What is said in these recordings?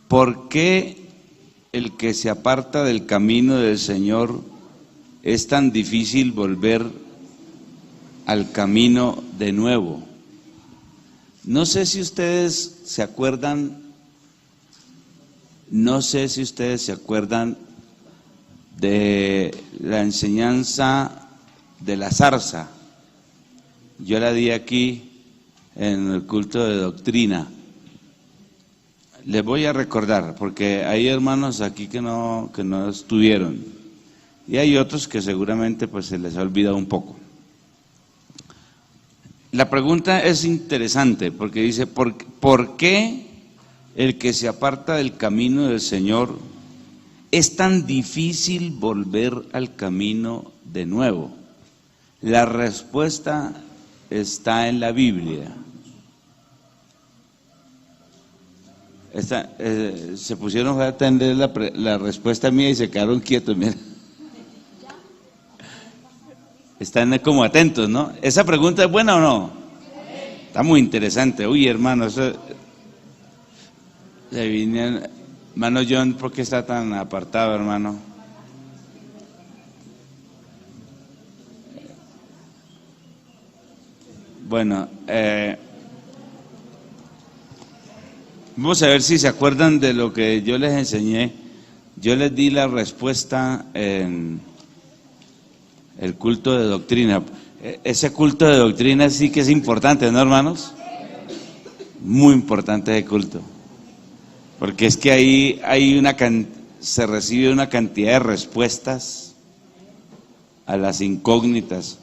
¿Por qué el que se aparta del camino del Señor es tan difícil volver al camino de nuevo? No sé si ustedes se acuerdan, de la enseñanza de la zarza. Yo la di aquí en el culto de doctrina. Les voy a recordar, porque hay hermanos aquí que no estuvieron, y hay otros que seguramente pues se les ha olvidado un poco. La pregunta es interesante, porque dice, ¿por qué el que se aparta del camino del Señor es tan difícil volver al camino de nuevo? La respuesta está en la Biblia. Se pusieron a atender la respuesta mía y se quedaron quietos, mira. Están como atentos, ¿no? ¿Esa pregunta es buena o no? Está muy interesante. Uy, hermano, hermano John, ¿por qué está tan apartado, hermano? Bueno, vamos a ver si se acuerdan de lo que yo les enseñé. Yo les di la respuesta en el culto de doctrina. Ese culto de doctrina sí que es importante, ¿no, hermanos? Muy importante ese culto. Porque es que ahí se recibe una cantidad de respuestas a las incógnitas.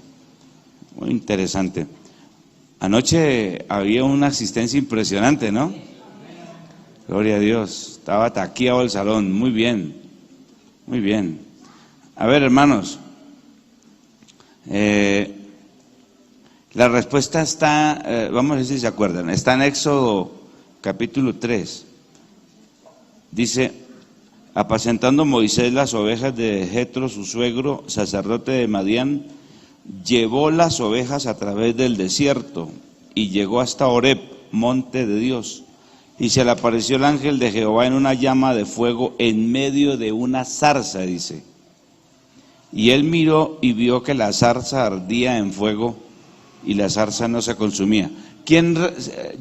Muy interesante. Anoche había una asistencia impresionante, ¿no? Gloria a Dios. Estaba taquillado el salón. Muy bien. Muy bien. A ver, hermanos. La respuesta está, vamos a ver si se acuerdan, está en Éxodo capítulo 3. Dice, apacentando Moisés las ovejas de Jetro, su suegro, sacerdote de Madián, llevó las ovejas a través del desierto y llegó hasta Horeb, monte de Dios. Y se le apareció el ángel de Jehová en una llama de fuego en medio de una zarza, dice. Y él miró y vio que la zarza ardía en fuego y la zarza no se consumía.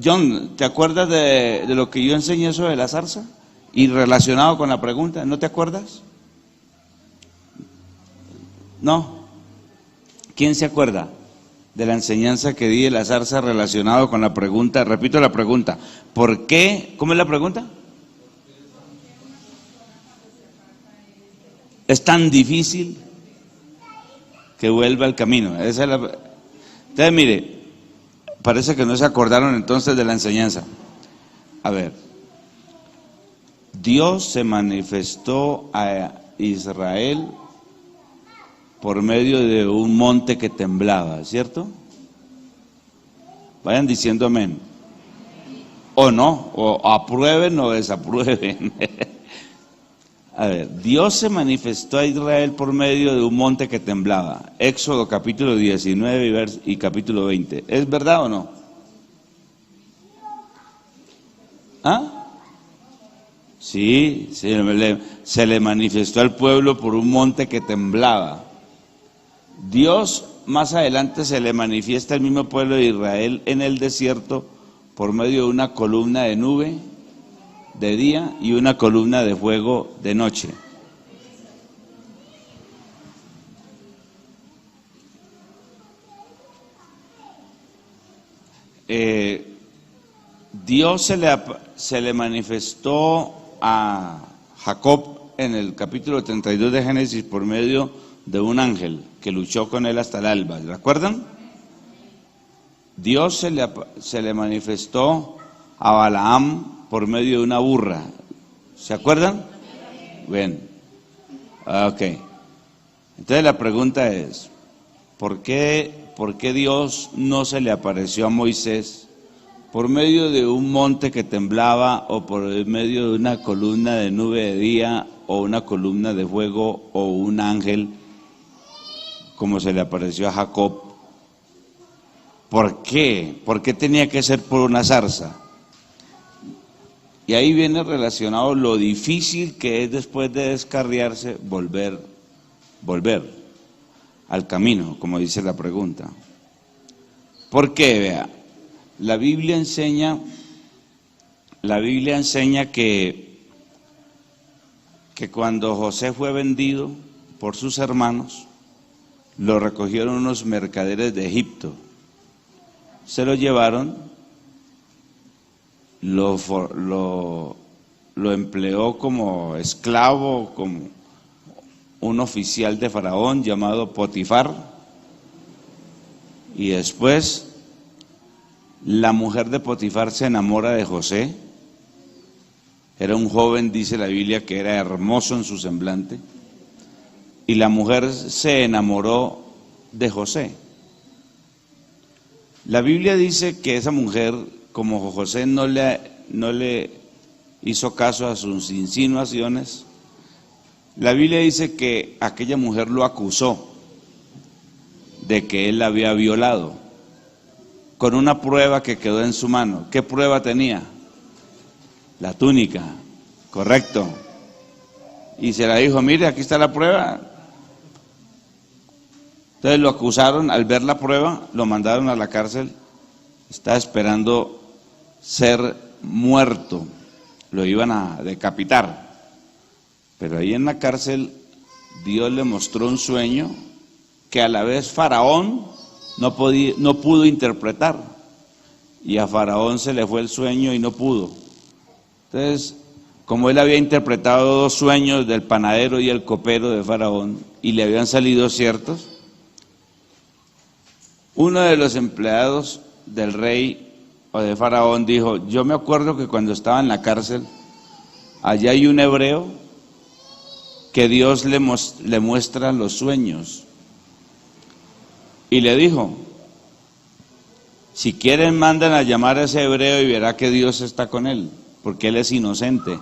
John, ¿te acuerdas de lo que yo enseñé sobre la zarza? Y relacionado con la pregunta, ¿no te acuerdas? ¿No? ¿Quién se acuerda de la enseñanza que di de la zarza relacionado con la pregunta? Repito la pregunta, ¿por qué? ¿Cómo es la pregunta? ¿Es tan difícil que vuelva al camino? Esa es la... Entonces, mire, parece que no se acordaron entonces de la enseñanza. A ver, Dios se manifestó a Israel por medio de un monte que temblaba, ¿cierto? Vayan diciendo amén. O no, o aprueben o desaprueben. A ver, Dios se manifestó a Israel por medio de un monte que temblaba. Éxodo capítulo 19 y capítulo 20. ¿Es verdad o no? ¿Ah? Sí, se le manifestó al pueblo por un monte que temblaba. Dios más adelante se le manifiesta al mismo pueblo de Israel en el desierto por medio de una columna de nube de día y una columna de fuego de noche. Dios se le manifestó a Jacob en el capítulo 32 de Génesis por medio de un ángel que luchó con él hasta el alba. ¿Recuerdan? Dios se le manifestó a Balaam por medio de una burra. ¿Se acuerdan? Bien. Ok. Entonces la pregunta es, ¿por qué Dios no se le apareció a Moisés por medio de un monte que temblaba o por medio de una columna de nube de día o una columna de fuego o un ángel como se le apareció a Jacob? ¿Por qué? ¿Por qué tenía que ser por una zarza? Y ahí viene relacionado lo difícil que es después de descarriarse volver al camino, como dice la pregunta. ¿Por qué? Vea, la Biblia enseña que cuando José fue vendido por sus hermanos, lo recogieron unos mercaderes de Egipto, se lo llevaron, lo empleó como esclavo, como un oficial de Faraón llamado Potifar, y después la mujer de Potifar se enamora de José. Era un joven, dice la Biblia, que era hermoso en su semblante, y la mujer se enamoró de José. La Biblia dice que esa mujer, como José no le hizo caso a sus insinuaciones, la Biblia dice que aquella mujer lo acusó de que él la había violado, con una prueba que quedó en su mano. ¿Qué prueba tenía? La túnica, correcto. Y se la dijo, mire, aquí está la prueba. Entonces lo acusaron, al ver la prueba, lo mandaron a la cárcel, estaba esperando ser muerto, lo iban a decapitar. Pero ahí en la cárcel Dios le mostró un sueño que a la vez Faraón no pudo interpretar, y a Faraón se le fue el sueño y no pudo. Entonces, como él había interpretado 2 sueños del panadero y el copero de Faraón y le habían salido ciertos, uno de los empleados del rey o de Faraón dijo, yo me acuerdo que cuando estaba en la cárcel, allá hay un hebreo que Dios le muestra los sueños. Y le dijo, si quieren mandan a llamar a ese hebreo y verá que Dios está con él, porque él es inocente.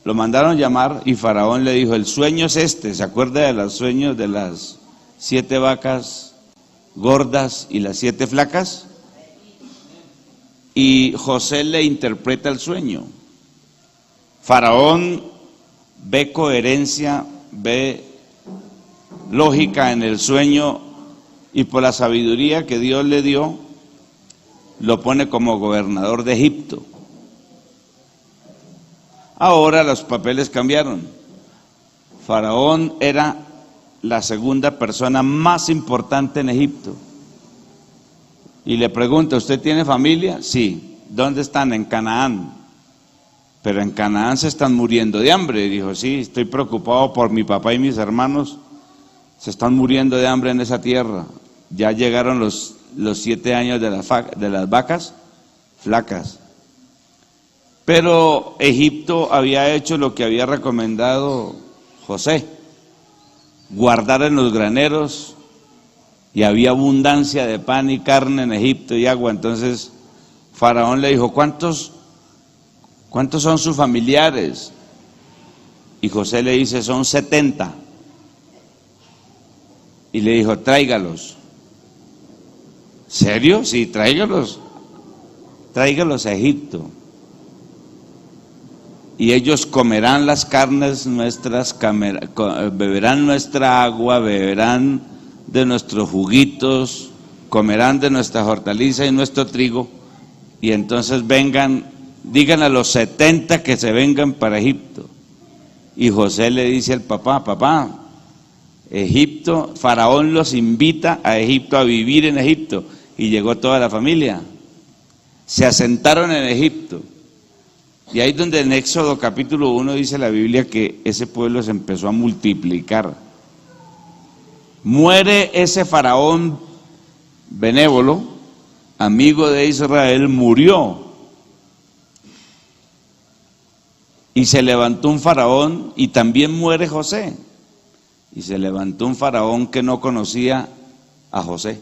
Lo mandaron llamar y Faraón le dijo, el sueño es este, ¿se acuerda de los sueños de las 7 vacas gordas y las 7 flacas? Y José le interpreta el sueño. Faraón ve coherencia, ve lógica en el sueño, y por la sabiduría que Dios le dio, lo pone como gobernador de Egipto. Ahora los papeles cambiaron. Faraón era la segunda persona más importante en Egipto. Y le pregunta, ¿usted tiene familia? Sí. ¿Dónde están? En Canaán. Pero en Canaán se están muriendo de hambre. Y dijo, sí, estoy preocupado por mi papá y mis hermanos. Se están muriendo de hambre en esa tierra. Ya llegaron los 7 años de las vacas flacas. Pero Egipto había hecho lo que había recomendado José, guardar en los graneros, y había abundancia de pan y carne en Egipto y agua. Entonces Faraón le dijo, ¿cuántos son sus familiares? Y José le dice, son 70. Y le dijo, tráigalos. ¿Serio? Sí, tráigalos a Egipto. Y ellos comerán las carnes nuestras, beberán nuestra agua, beberán de nuestros juguitos, comerán de nuestra hortaliza y nuestro trigo, y entonces vengan, digan a los 70 que se vengan para Egipto. Y José le dice al papá, Egipto, Faraón los invita a Egipto, a vivir en Egipto, y llegó toda la familia, se asentaron en Egipto. Y ahí donde en Éxodo capítulo 1 dice la Biblia que ese pueblo se empezó a multiplicar. Muere ese Faraón benévolo, amigo de Israel, murió. Y se levantó un Faraón, y también muere José. Y se levantó un Faraón que no conocía a José.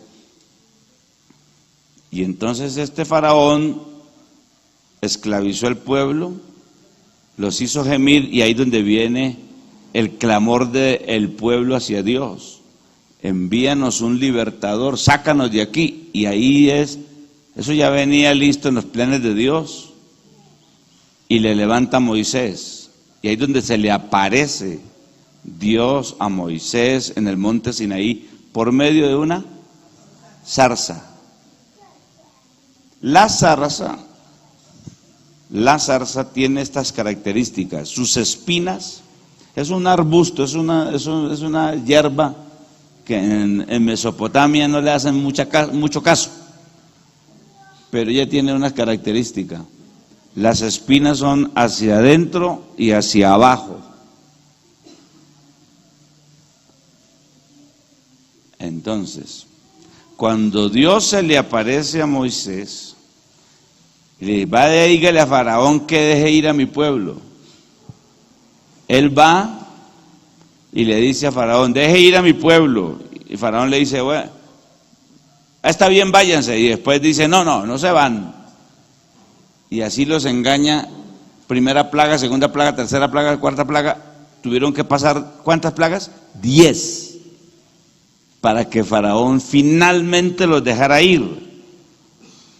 Y entonces este Faraón esclavizó al pueblo, los hizo gemir, y ahí donde viene el clamor del pueblo hacia Dios. Envíanos un libertador, sácanos de aquí. Y ahí eso ya venía listo en los planes de Dios. y le levanta a Moisés. Y ahí es donde se le aparece Dios a Moisés en el monte Sinaí por medio de una zarza. La zarza tiene estas características. Sus espinas, es un arbusto, es una hierba que en Mesopotamia no le hacen mucho caso, pero ella tiene una característica. Las espinas son hacia adentro y hacia abajo. Entonces, cuando Dios se le aparece a Moisés, le va de ahí, dígale a Faraón que deje ir a mi pueblo. Él va y le dice a Faraón, deje ir a mi pueblo. Y Faraón le dice, bueno, está bien, váyanse. Y después dice, no se van. Y así los engaña, primera plaga, segunda plaga, tercera plaga, cuarta plaga. Tuvieron que pasar, ¿cuántas plagas? 10. Para que Faraón finalmente los dejara ir.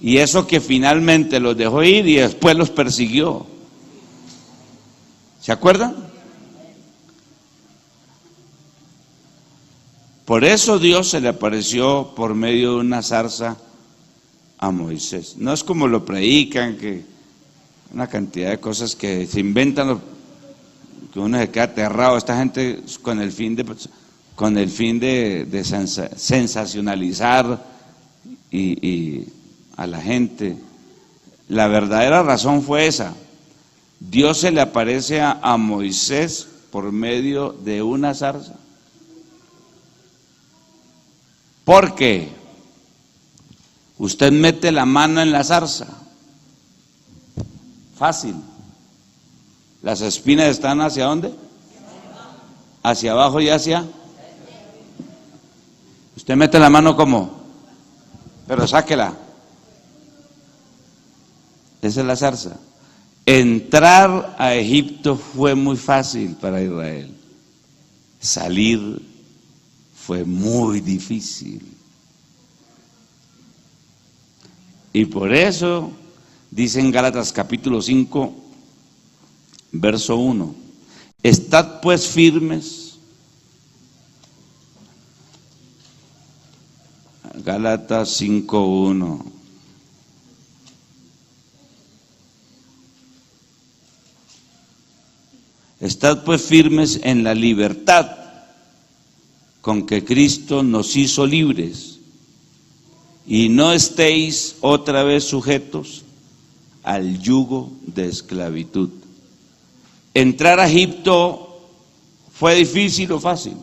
Y eso que finalmente los dejó ir y después los persiguió. ¿Se acuerdan? Por eso Dios se le apareció por medio de una zarza a Moisés. No es como lo predican, que una cantidad de cosas que se inventan, que uno se queda aterrado. Esta gente con el fin de sensacionalizar y a la gente. La verdadera razón fue esa. Dios se le aparece a Moisés por medio de una zarza. ¿Por qué? Usted mete la mano en la zarza. Fácil. Las espinas están ¿hacia dónde? Hacia abajo y hacia. Usted mete la mano como, pero sáquela. Esa es la zarza. Entrar a Egipto fue muy fácil para Israel. Salir fue muy difícil. Y por eso dice en Gálatas capítulo 5, verso 1, estad pues firmes. Gálatas 5:1. Estad pues firmes en la libertad con que Cristo nos hizo libres, y no estéis otra vez sujetos al yugo de esclavitud. ¿Entrar a Egipto fue difícil o fácil?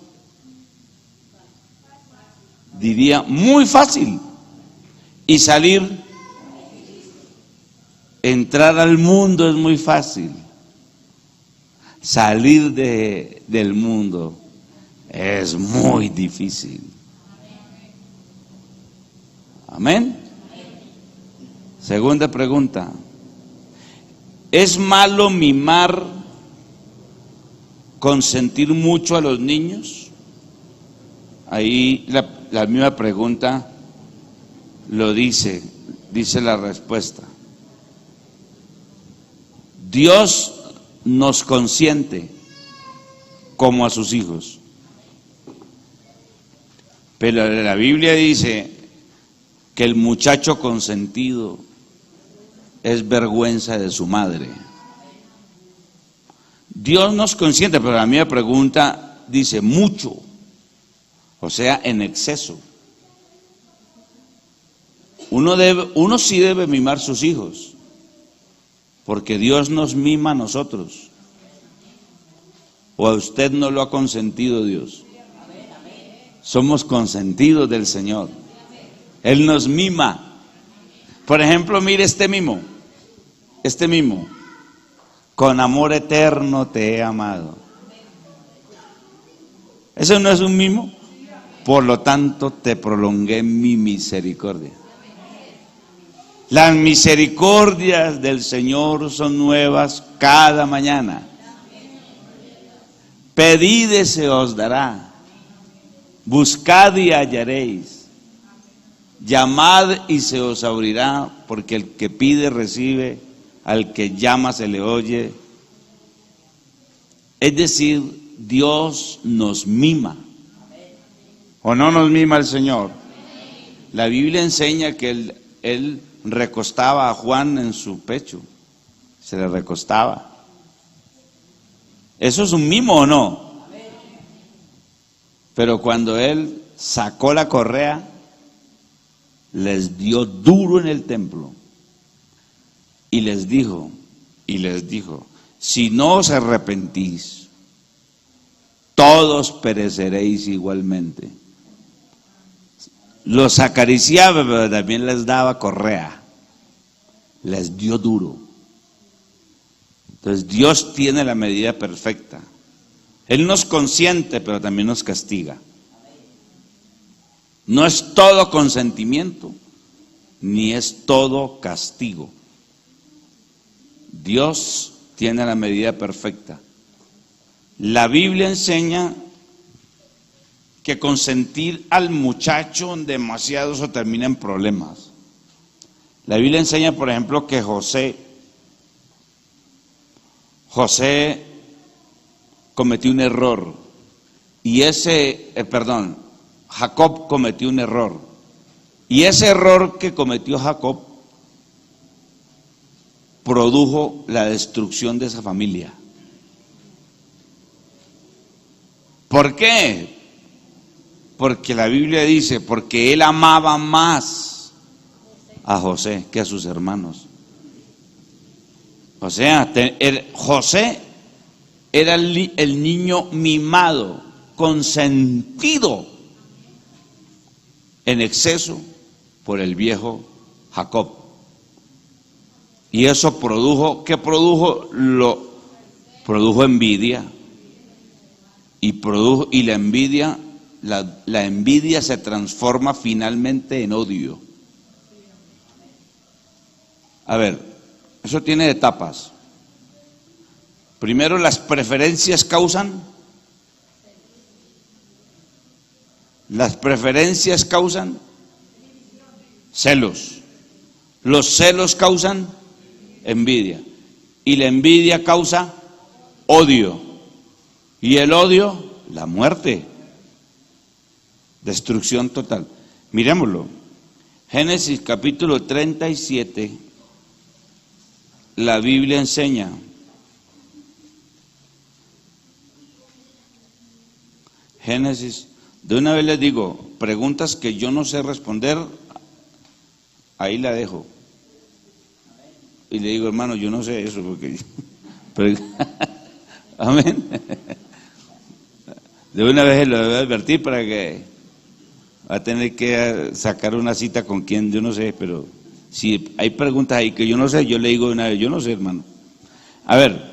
Diría muy fácil. Y salir, entrar al mundo es muy fácil. Salir del mundo es muy difícil. Amén. Segunda pregunta. ¿Es malo mimar, consentir mucho a los niños? Ahí la misma pregunta lo dice la respuesta. Dios nos consiente como a sus hijos. Pero la Biblia dice que el muchacho consentido es vergüenza de su madre. Dios nos consiente, pero la misma pregunta dice mucho, o sea, en exceso. Uno sí debe mimar a sus hijos, porque Dios nos mima a nosotros. ¿O a usted no lo ha consentido Dios? Somos consentidos del Señor. Él nos mima. Por ejemplo, mire este mimo. Con amor eterno te he amado. ¿Eso no es un mimo? Por lo tanto, te prolongué mi misericordia. Las misericordias del Señor son nuevas cada mañana. Pedid y se os dará. Buscad y hallaréis. Llamad y se os abrirá, porque el que pide recibe, al que llama se le oye. Es decir, Dios nos mima. ¿O no nos mima el Señor? La Biblia enseña que él recostaba a Juan en su pecho. Se le recostaba. ¿Eso es un mimo o no? Pero cuando él sacó la correa, les dio duro en el templo y les dijo, si no os arrepentís, todos pereceréis igualmente. Los acariciaba, pero también les daba correa, les dio duro. Entonces Dios tiene la medida perfecta. Él nos consiente, pero también nos castiga. No es todo consentimiento, ni es todo castigo. Dios tiene la medida perfecta. La Biblia enseña que consentir al muchacho demasiado eso termina en problemas. La Biblia enseña, por ejemplo, que José cometió un error y Jacob cometió un error y ese error que cometió Jacob produjo la destrucción de esa familia. ¿Por qué? Porque la Biblia dice, porque él amaba más a José que a sus hermanos. O sea, José era el niño mimado, consentido en exceso por el viejo Jacob. Y eso produjo, ¿qué produjo? Produjo envidia. Y la envidia se transforma finalmente en odio. A ver, eso tiene etapas. Primero, las preferencias causan celos. Los celos causan envidia. Y la envidia causa odio. Y el odio, la muerte. Destrucción total. Miremoslo. Génesis capítulo 37. La Biblia enseña. Génesis. De una vez les digo, preguntas que yo no sé responder, ahí la dejo. Y le digo, hermano, yo no sé eso, pero, amén. De una vez lo voy a advertir para que va a tener que sacar una cita con quien yo no sé, pero si hay preguntas ahí que yo no sé, yo le digo de una vez, yo no sé, hermano. A ver,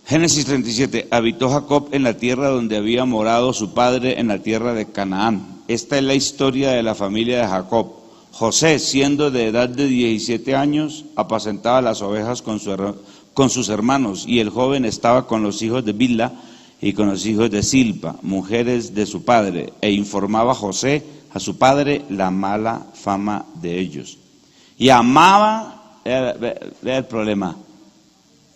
Génesis 37, habitó Jacob en la tierra donde había morado su padre, en la tierra de Canaán. Esta es la historia de la familia de Jacob. José, siendo de edad de 17 años, apacentaba las ovejas con sus hermanos, y el joven estaba con los hijos de Bilha y con los hijos de Silpa, mujeres de su padre, e informaba José a su padre la mala fama de ellos. Y amaba, vea el problema,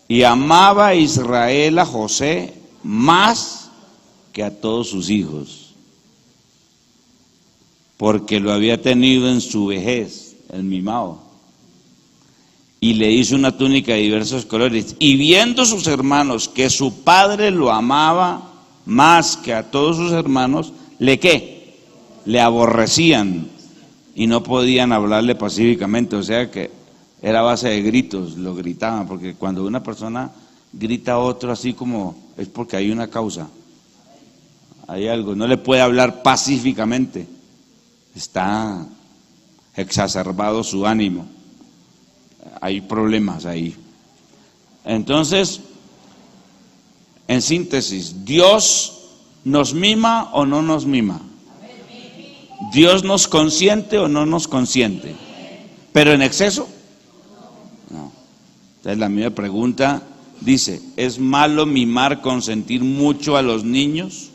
y amaba Israel a José más que a todos sus hijos, porque lo había tenido en su vejez, el mimado. Y le hizo una túnica de diversos colores. Y viendo sus hermanos que su padre lo amaba más que a todos sus hermanos, ¿qué? Le aborrecían y no podían hablarle pacíficamente. O sea que era a base de gritos, lo gritaban, porque cuando una persona grita a otro así como, es porque hay una causa. Hay algo, no le puede hablar pacíficamente. Está exacerbado su ánimo. Hay problemas ahí. Entonces, en síntesis, ¿Dios nos mima o no nos mima? ¿Dios nos consiente o no nos consiente? ¿Pero en exceso? No. Entonces la misma pregunta dice, ¿es malo mimar, consentir mucho a los niños?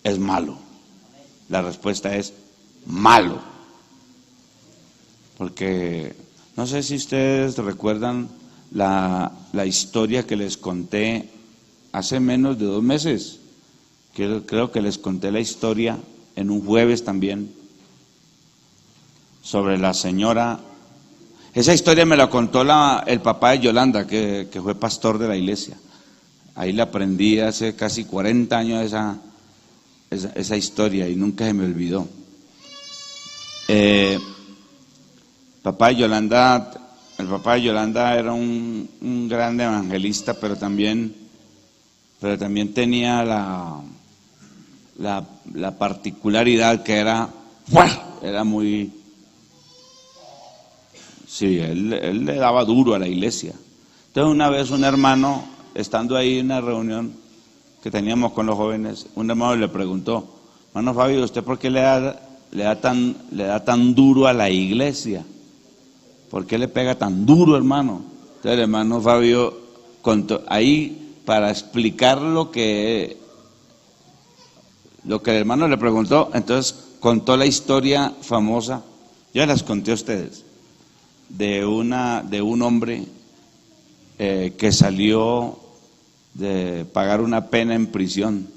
Es malo. La respuesta es malo. porque no sé si ustedes recuerdan la historia que les conté hace menos de 2 meses. Creo que les conté la historia en un jueves también, sobre la señora. Esa historia me la contó el papá de Yolanda, que fue pastor de la iglesia. Ahí la aprendí hace casi 40 años esa historia y nunca se me olvidó. El papá de Yolanda era un gran evangelista, pero también tenía la particularidad que era muy... Sí, él le daba duro a la iglesia. Entonces una vez un hermano, estando ahí en una reunión que teníamos con los jóvenes, un hermano le preguntó: hermano Fabio, ¿usted por qué le da tan duro a la iglesia? ¿Por qué le pega tan duro, hermano? Entonces el hermano Fabio contó ahí, para explicar lo que el hermano le preguntó, entonces contó la historia famosa, ya las conté a ustedes, de un hombre que salió de pagar una pena en prisión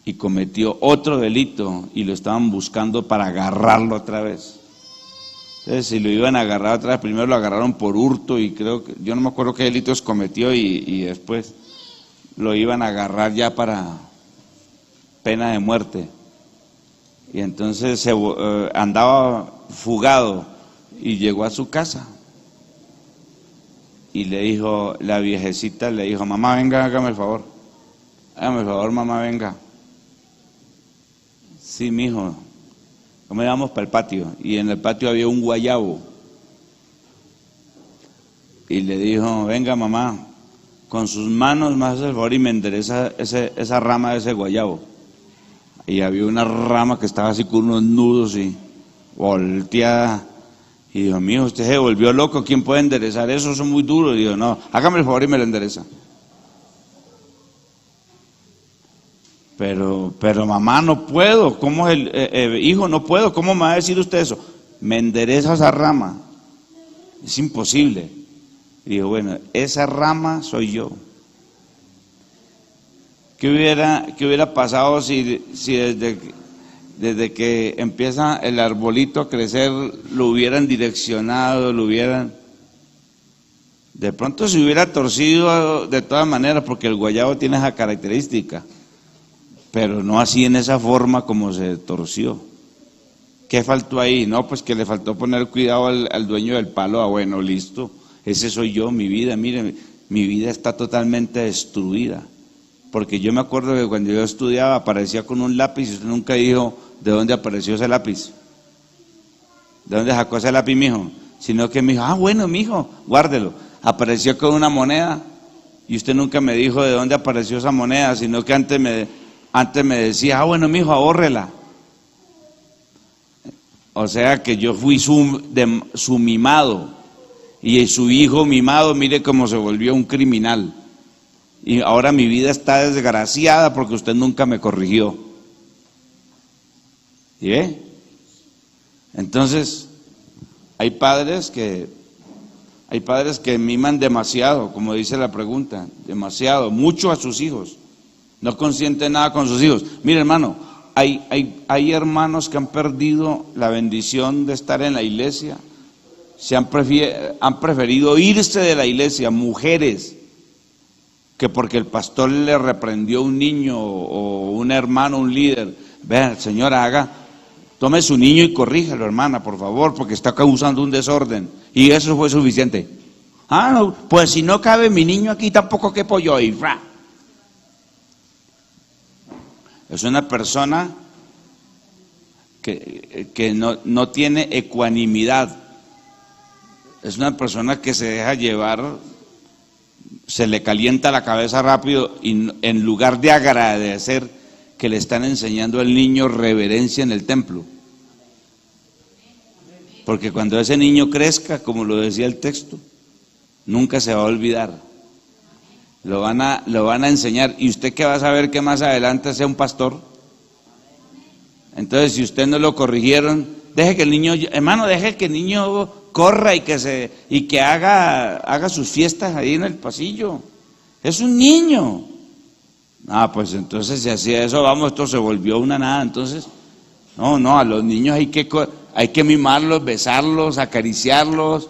y cometió otro delito y lo estaban buscando para agarrarlo otra vez. Entonces, si lo iban a agarrar otra vez, primero lo agarraron por hurto y yo no me acuerdo qué delitos cometió y después lo iban a agarrar ya para pena de muerte. Y entonces andaba fugado y llegó a su casa y la viejecita le dijo: mamá, venga, hágame el favor, mamá, venga. Sí, mijo. ¿Cómo íbamos para el patio? Y en el patio había un guayabo. Y le dijo: venga, mamá, con sus manos me hace el favor y me endereza esa rama de ese guayabo. Y había una rama que estaba así con unos nudos y volteada. Y dijo: mijo, usted se volvió loco, ¿quién puede enderezar eso? Son muy duros. Y dijo: no, hágame el favor y me lo endereza. Pero mamá, no puedo. ¿Cómo es hijo? No puedo. ¿Cómo me va a decir usted eso? Me endereza esa rama. Es imposible. Y dijo: bueno, esa rama soy yo. ¿Qué hubiera pasado si desde que empieza el arbolito a crecer lo hubieran direccionado, de pronto se hubiera torcido de todas maneras, porque el guayabo tiene esa característica, pero no así en esa forma como se torció? ¿Qué faltó ahí? No, pues que le faltó poner cuidado al dueño del palo. Bueno, listo, ese soy yo, mi vida, mire, mi vida está totalmente destruida. Porque yo me acuerdo que cuando yo estudiaba aparecía con un lápiz y usted nunca dijo de dónde apareció ese lápiz. ¿De dónde sacó ese lápiz, mijo? Sino que me dijo: bueno, mijo, guárdelo. Apareció con una moneda y usted nunca me dijo de dónde apareció esa moneda, sino que antes me decía: bueno, mijo, ahórrela. O sea que yo fui su mimado, y su hijo mimado, mire cómo se volvió un criminal. Y ahora mi vida está desgraciada porque usted nunca me corrigió. ¿Y ve? Entonces, hay padres que miman demasiado, como dice la pregunta, demasiado, mucho a sus hijos. No consienten nada con sus hijos. Mire, hermano, hay hermanos que han perdido la bendición de estar en la iglesia. Han preferido irse de la iglesia, mujeres, que porque el pastor le reprendió a un niño o un hermano, un líder: vea, señora, tome su niño y corríjalo, hermana, por favor, porque está causando un desorden. Y eso fue suficiente. No, pues si no cabe mi niño aquí, tampoco quepo yo. Y es una persona que no tiene ecuanimidad. Es una persona que se deja llevar, se le calienta la cabeza rápido, y en lugar de agradecer que le están enseñando al niño reverencia en el templo. Porque cuando ese niño crezca, como lo decía el texto, nunca se va a olvidar. Lo van a enseñar. ¿Y usted qué va a saber que más adelante sea un pastor? Entonces, si usted no lo corrigieron, Deje que el niño, hermano, deje que el niño corra y que haga sus fiestas ahí en el pasillo. Es un niño. Ah, pues entonces si hacía eso, vamos, esto se volvió una nada. Entonces, no, a los niños hay que mimarlos, besarlos, acariciarlos.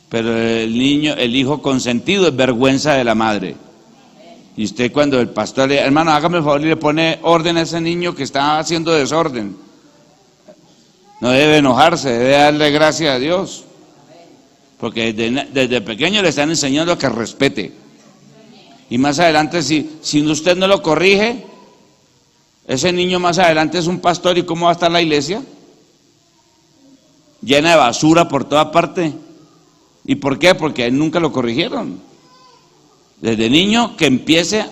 Pero el hijo consentido es vergüenza de la madre. Y usted cuando el pastor le, hermano, hágame el favor y le pone orden a ese niño que está haciendo desorden. No debe enojarse, debe darle gracias a Dios. Porque desde pequeño le están enseñando a que respete. Y más adelante, si usted no lo corrige, ese niño más adelante es un pastor. ¿Y cómo va a estar la iglesia? Llena de basura por toda parte. ¿Y por qué? Porque a él nunca lo corrigieron. Desde niño que empiece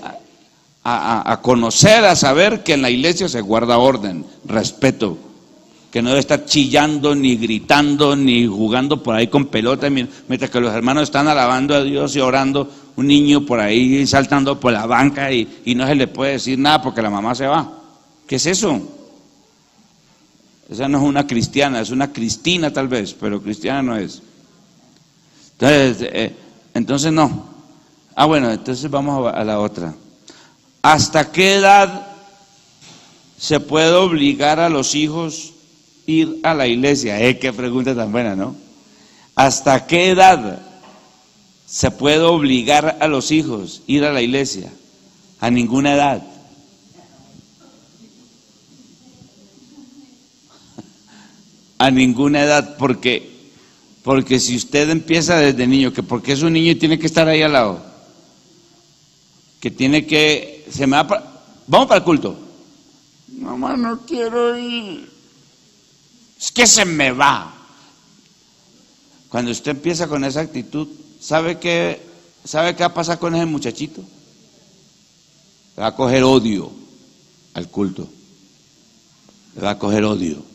a conocer, a saber que en la iglesia se guarda orden, respeto. Que no debe estar chillando, ni gritando, ni jugando por ahí con pelota, mientras que los hermanos están alabando a Dios y orando, un niño por ahí saltando por la banca y no se le puede decir nada porque la mamá se va. ¿Qué es eso? Esa no es una cristiana, es una cristina tal vez, pero cristiana no es. Entonces no. Bueno, entonces vamos a la otra. ¿Hasta qué edad se puede obligar a los hijos ir a la iglesia? Qué pregunta tan buena, ¿no? ¿Hasta qué edad se puede obligar a los hijos ir a la iglesia? A ninguna edad. A ninguna edad, porque si usted empieza desde niño, que porque es un niño y tiene que estar ahí al lado, que tiene que, vamos para el culto. Mamá, no quiero ir. Es que se me va. Cuando usted empieza con esa actitud, ¿sabe qué va a pasar con ese muchachito? Le va a coger odio al culto. Le va a coger odio.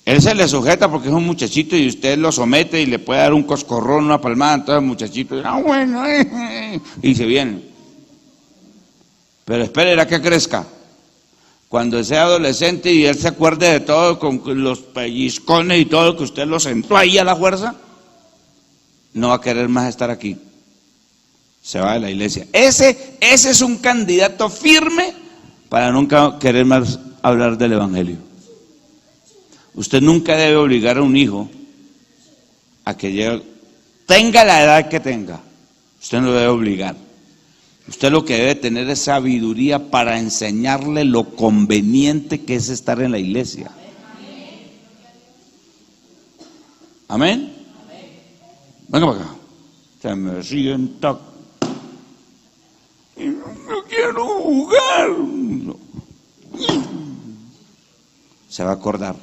Él se le sujeta porque es un muchachito y usted lo somete y le puede dar un coscorrón, una palmada, entonces el muchachito, bueno, y se viene. Pero espere a que crezca. Cuando sea adolescente y él se acuerde de todo, con los pellizcones y todo, que usted lo sentó ahí a la fuerza, no va a querer más estar aquí. Se va de la iglesia. Ese es un candidato firme para nunca querer más hablar del evangelio. Usted nunca debe obligar a un hijo a que llegue, tenga la edad que tenga. Usted no lo debe obligar. Usted lo que debe tener es sabiduría para enseñarle lo conveniente que es estar en la iglesia. Amén. Venga para acá. Se me sienta. Y no quiero jugar. Se va a acordar.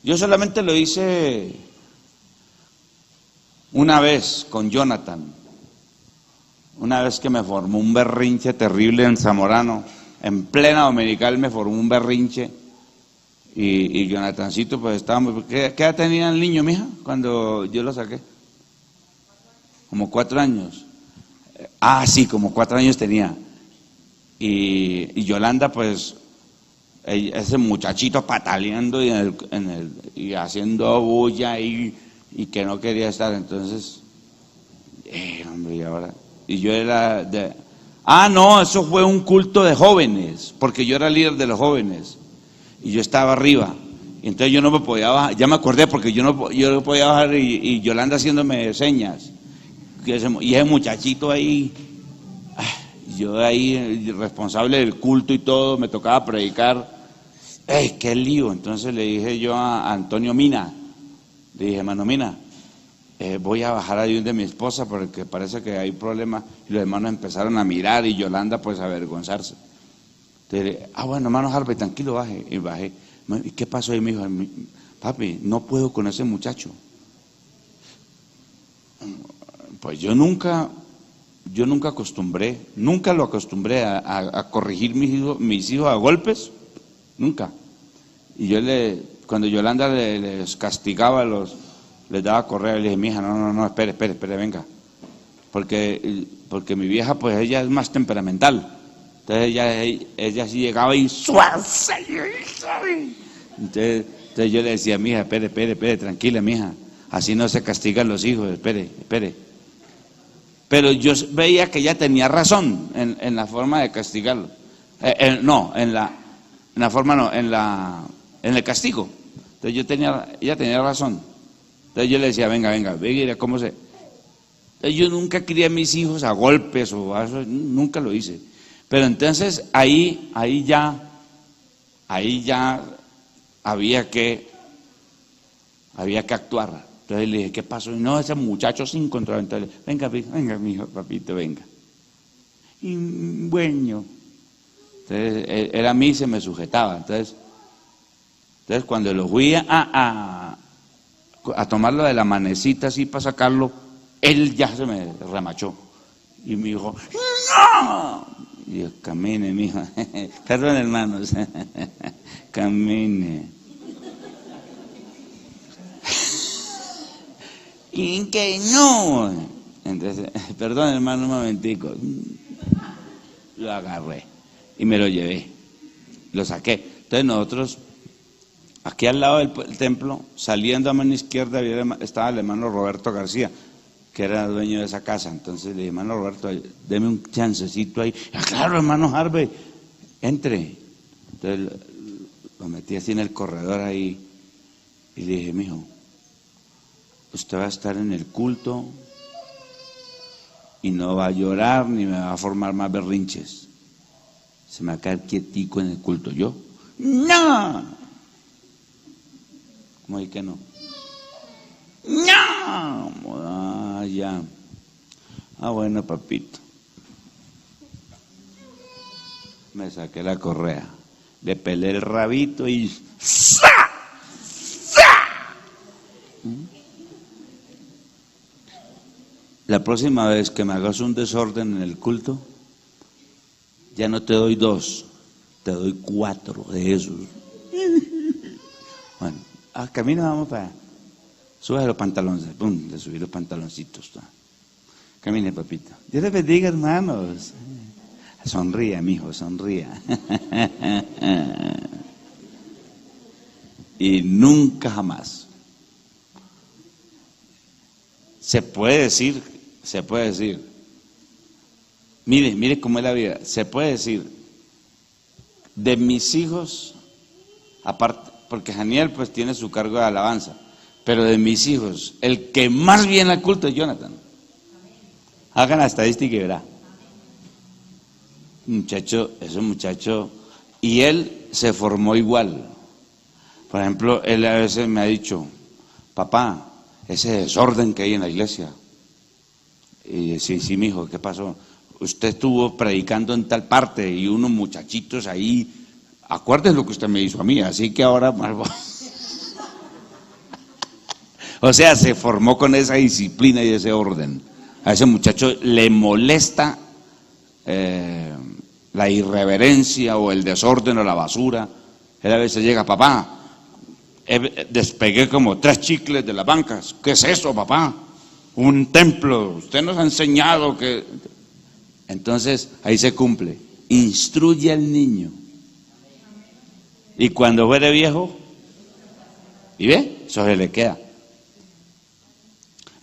Yo solamente lo hice una vez con Jonathan. Una vez que me formó un berrinche terrible en Zamorano, en plena dominical me formó un berrinche y Jonathancito pues estábamos, ¿qué edad tenía el niño, mija, cuando yo lo saqué? Como 4 años. Sí, como 4 años tenía. Y Yolanda pues, ese muchachito pataleando y haciendo bulla y que no quería estar, entonces, hombre, y ahora... Y yo era no, eso fue un culto de jóvenes, porque yo era líder de los jóvenes, y yo estaba arriba, y entonces yo no me podía bajar, ya me acordé, porque yo no podía bajar, y Yolanda haciéndome señas, y ese muchachito ahí, yo ahí, responsable del culto y todo, me tocaba predicar, qué lío. Entonces le dije yo a Antonio Mina, le dije, hermano Mina, voy a bajar ahí de mi esposa porque parece que hay problemas. Y los hermanos empezaron a mirar y Yolanda pues a avergonzarse. Entonces, bueno, hermano Harvey, tranquilo, baje. Y bajé. ¿Y qué pasó ahí? Me dijo, papi, no puedo con ese muchacho. Pues yo nunca lo acostumbré a corregir mis hijos a golpes, nunca. Y yo cuando Yolanda les castigaba les daba correa, le dije, mija, no, espere, venga. Porque mi vieja, pues ella es más temperamental. Entonces ella sí llegaba y suave. Entonces yo le decía, mija, espere, tranquila, mija, así no se castigan los hijos, espere. Pero yo veía que ella tenía razón en la forma de castigarlo. No, en la forma no, en el castigo. Entonces ella tenía razón. Entonces yo le decía, venga, cómo se... Entonces yo nunca crié a mis hijos a golpes o a eso, nunca lo hice. Pero entonces ahí ya había que actuar. Entonces le dije, ¿qué pasó? Y no, ese muchacho es incontrolable. Venga, mi hijo, papito, venga. Y bueno. Entonces, él a mí se me sujetaba. Entonces cuando lo fui a tomarlo de la manecita así para sacarlo, él ya se me remachó. Y me dijo, ¡no! Y yo, camine, mijo. Perdón, hermanos. Camine. Y que no. Entonces, perdón, hermano, un momentico. Lo agarré y me lo llevé. Lo saqué. Entonces nosotros, aquí al lado del templo, saliendo a mano izquierda, estaba el hermano Roberto García, que era dueño de esa casa. Entonces le dije, hermano Roberto, deme un chancecito ahí. Claro, hermano Harvey, entre. Entonces lo metí así en el corredor ahí y le dije, mijo, usted va a estar en el culto y no va a llorar ni me va a formar más berrinches. Se me va a quedar quietico en el culto. ¿Yo? ¡No! ¿Cómo es que no? ¡No! Ya. Bueno, papito. Me saqué la correa, le pelé el rabito y ¡sa! La próxima vez que me hagas un desorden en el culto, ya no te doy 2, te doy 4 de esos. Bueno, camino, vamos para allá. Sube los pantalones, pum, le subí los pantaloncitos. Camine, papito. Dios les bendiga, hermanos. Sonría, mijo, sonría. Y nunca jamás. Se puede decir, mire cómo es la vida, se puede decir, de mis hijos, aparte, porque Janiel pues tiene su cargo de alabanza, pero de mis hijos, el que más viene al culto es Jonathan. Hagan la estadística y verá. Es un muchacho, y él se formó igual. Por ejemplo, él a veces me ha dicho, papá, ese desorden que hay en la iglesia. Y sí, mijo, ¿qué pasó? Usted estuvo predicando en tal parte y unos muchachitos ahí, acuérdese lo que usted me hizo a mí, así que ahora... O sea, se formó con esa disciplina y ese orden. A ese muchacho le molesta la irreverencia o el desorden o la basura. Él a veces llega, papá, despegué como 3 chicles de las bancas. ¿Qué es eso, papá? Un templo. Usted nos ha enseñado que... Entonces, ahí se cumple. Instruye al niño. Y cuando fuere viejo, ¿y ve? Eso se le queda.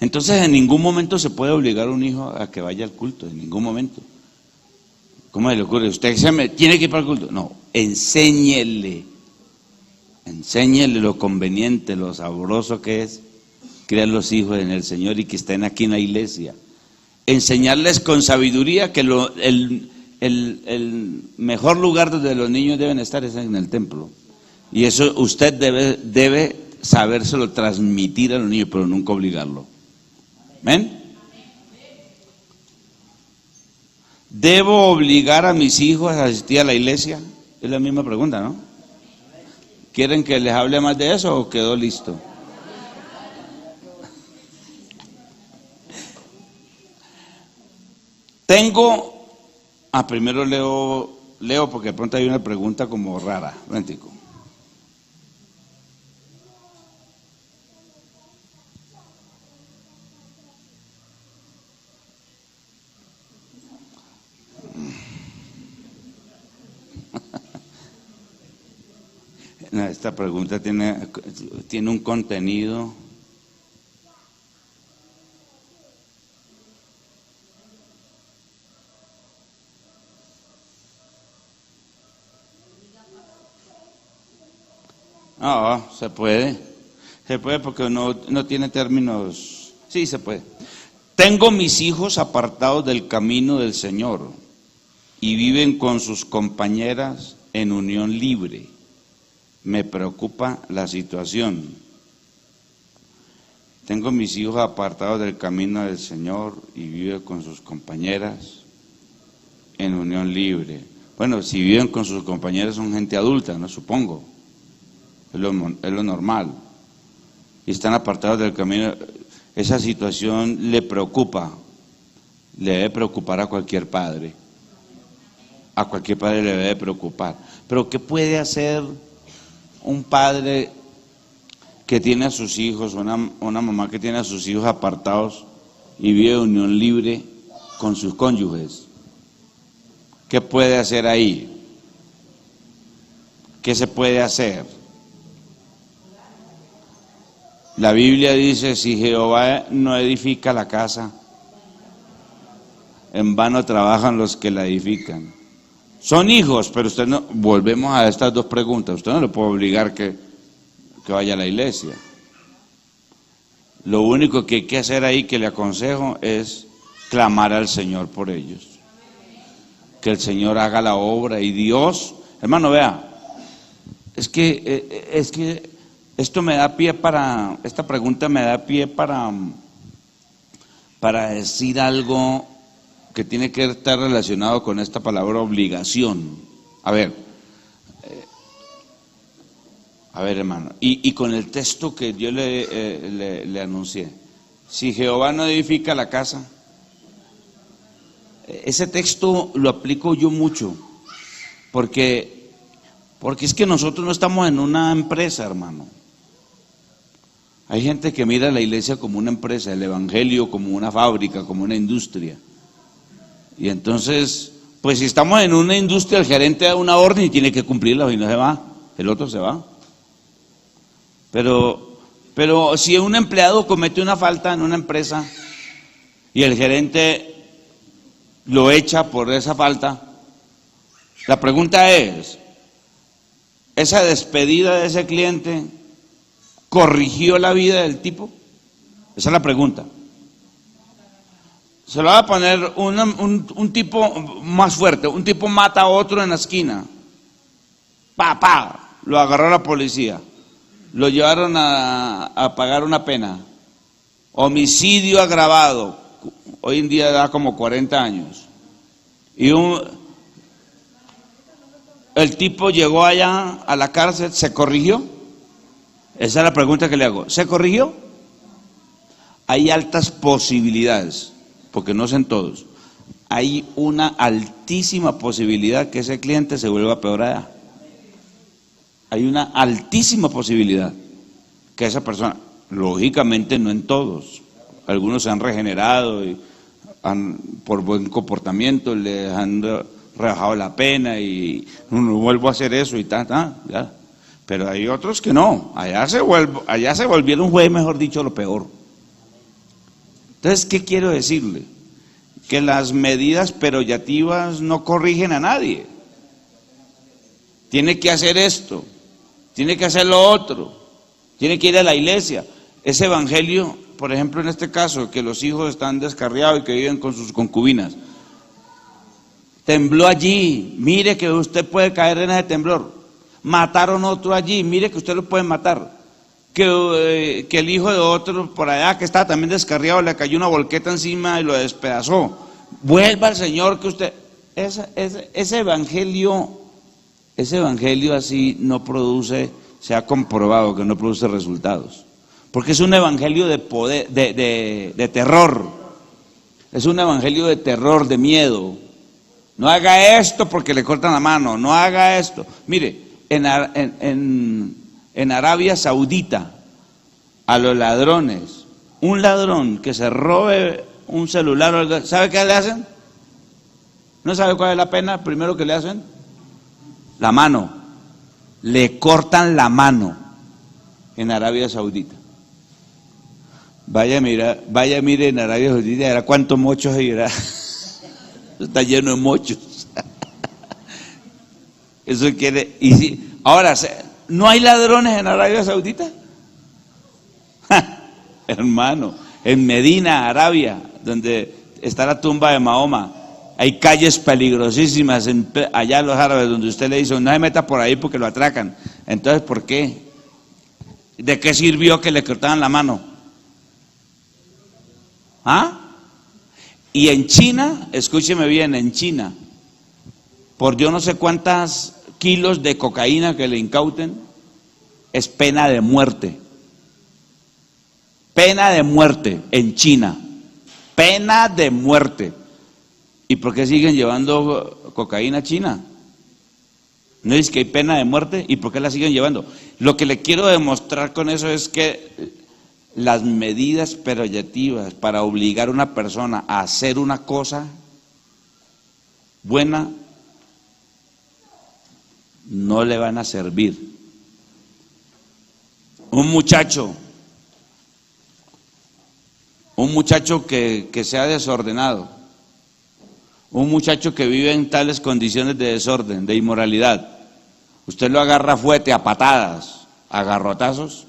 Entonces, en ningún momento se puede obligar a un hijo a que vaya al culto, en ningún momento. ¿Cómo se le ocurre? Usted tiene que ir para el culto. No, enséñele lo conveniente, lo sabroso que es criar los hijos en el Señor y que estén aquí en la iglesia. Enseñarles con sabiduría que el mejor lugar donde los niños deben estar es en el templo. Y eso usted debe sabérselo transmitir a los niños, pero nunca obligarlo. ¿Ven? ¿Debo obligar a mis hijos a asistir a la iglesia? Es la misma pregunta, ¿no? ¿Quieren que les hable más de eso o quedó listo? Primero leo porque de pronto hay una pregunta como rara. Momentico. No, esta pregunta tiene un contenido. No, se puede porque no tiene términos. Sí, se puede. Tengo mis hijos apartados del camino del Señor y viven con sus compañeras en unión libre. Me preocupa la situación. Tengo mis hijos apartados del camino del Señor y viven con sus compañeras en unión libre. Bueno, si viven con sus compañeras son gente adulta, no supongo. Es lo normal. Y están apartados del camino. Esa situación le preocupa. Le debe preocupar a cualquier padre. A cualquier padre le debe preocupar. Pero ¿qué puede hacer un padre que tiene a sus hijos, una mamá que tiene a sus hijos apartados y vive en unión libre con sus cónyuges? ¿Qué puede hacer ahí? ¿Qué se puede hacer? La Biblia dice, si Jehová no edifica la casa, en vano trabajan los que la edifican. Son hijos, pero usted no, volvemos a estas dos preguntas, usted no le puede obligar que vaya a la iglesia. Lo único que hay que hacer ahí, que le aconsejo, es clamar al Señor por ellos. Que el Señor haga la obra y Dios, hermano, vea, es que esto me da pie para, esta pregunta me da pie para decir algo que tiene que estar relacionado con esta palabra obligación. A ver, hermano, y con el texto que yo le anuncié, si Jehová no edifica la casa, ese texto lo aplico yo mucho, porque es que nosotros no estamos en una empresa, hermano. Hay gente que mira la iglesia como una empresa, el evangelio como una fábrica, como una industria. Y entonces, pues si estamos en una industria, el gerente da una orden y tiene que cumplirla, y no se va, el otro se va. Pero si un empleado comete una falta en una empresa y el gerente lo echa por esa falta, la pregunta es, ¿esa despedida de ese cliente corrigió la vida del tipo? Esa es la pregunta. Se lo va a poner un tipo más fuerte. Un tipo mata a otro en la esquina. Lo agarró la policía. Lo llevaron a pagar una pena. Homicidio agravado. Hoy en día da como 40 años. Y el tipo llegó allá a la cárcel, ¿se corrigió? Esa es la pregunta que le hago. ¿Se corrigió? Hay altas posibilidades, porque no son todos. Hay una altísima posibilidad que ese cliente se vuelva peor allá. Hay una altísima posibilidad que esa persona, lógicamente no en todos, algunos se han regenerado y por buen comportamiento les han rebajado la pena y no vuelvo a hacer eso y ya. Pero hay otros que no, allá se volvieron juez, mejor dicho, lo peor. Entonces, ¿qué quiero decirle? Que las medidas peyorativas no corrigen a nadie. Tiene que hacer esto, tiene que hacer lo otro, tiene que ir a la iglesia. Ese evangelio, por ejemplo, en este caso, que los hijos están descarriados y que viven con sus concubinas. Tembló allí, mire que usted puede caer en ese temblor. Mataron otro allí, mire que usted lo puede matar. Que el hijo de otro por allá que estaba también descarriado le cayó una volqueta encima y lo despedazó. Vuelva al Señor que usted... Ese evangelio así no produce, se ha comprobado que no produce resultados. Porque es un evangelio de poder, de terror. Es un evangelio de terror, de miedo. No haga esto porque le cortan la mano, no haga esto. Mire, en Arabia Saudita, a los ladrones, un ladrón que se robe un celular, ¿sabe qué le hacen? ¿No sabe cuál es la pena? Primero que le hacen, la mano. le cortan la mano en Arabia Saudita. Vaya, mire en Arabia Saudita, ¿era cuántos mochos era? Está lleno de mochos. Eso quiere, y si, ahora, ¿no hay ladrones en Arabia Saudita? Hermano, en Medina, Arabia, donde está la tumba de Mahoma, hay calles peligrosísimas allá los árabes, donde usted le dice, no se meta por ahí porque lo atracan. Entonces, ¿por qué? ¿De qué sirvió que le cortaban la mano? ¿Ah? Y en China, escúcheme bien, en China, por yo no sé cuántas kilos de cocaína que le incauten, es pena de muerte. Pena de muerte en China. Pena de muerte. ¿Y por qué siguen llevando cocaína a China? ¿No es que hay pena de muerte? ¿Y por qué la siguen llevando? Lo que le quiero demostrar con eso es que las medidas preventivas para obligar a una persona a hacer una cosa buena no le van a servir. Un muchacho que sea desordenado, un muchacho que vive en tales condiciones de desorden, de inmoralidad, usted lo agarra fuerte a patadas, a garrotazos,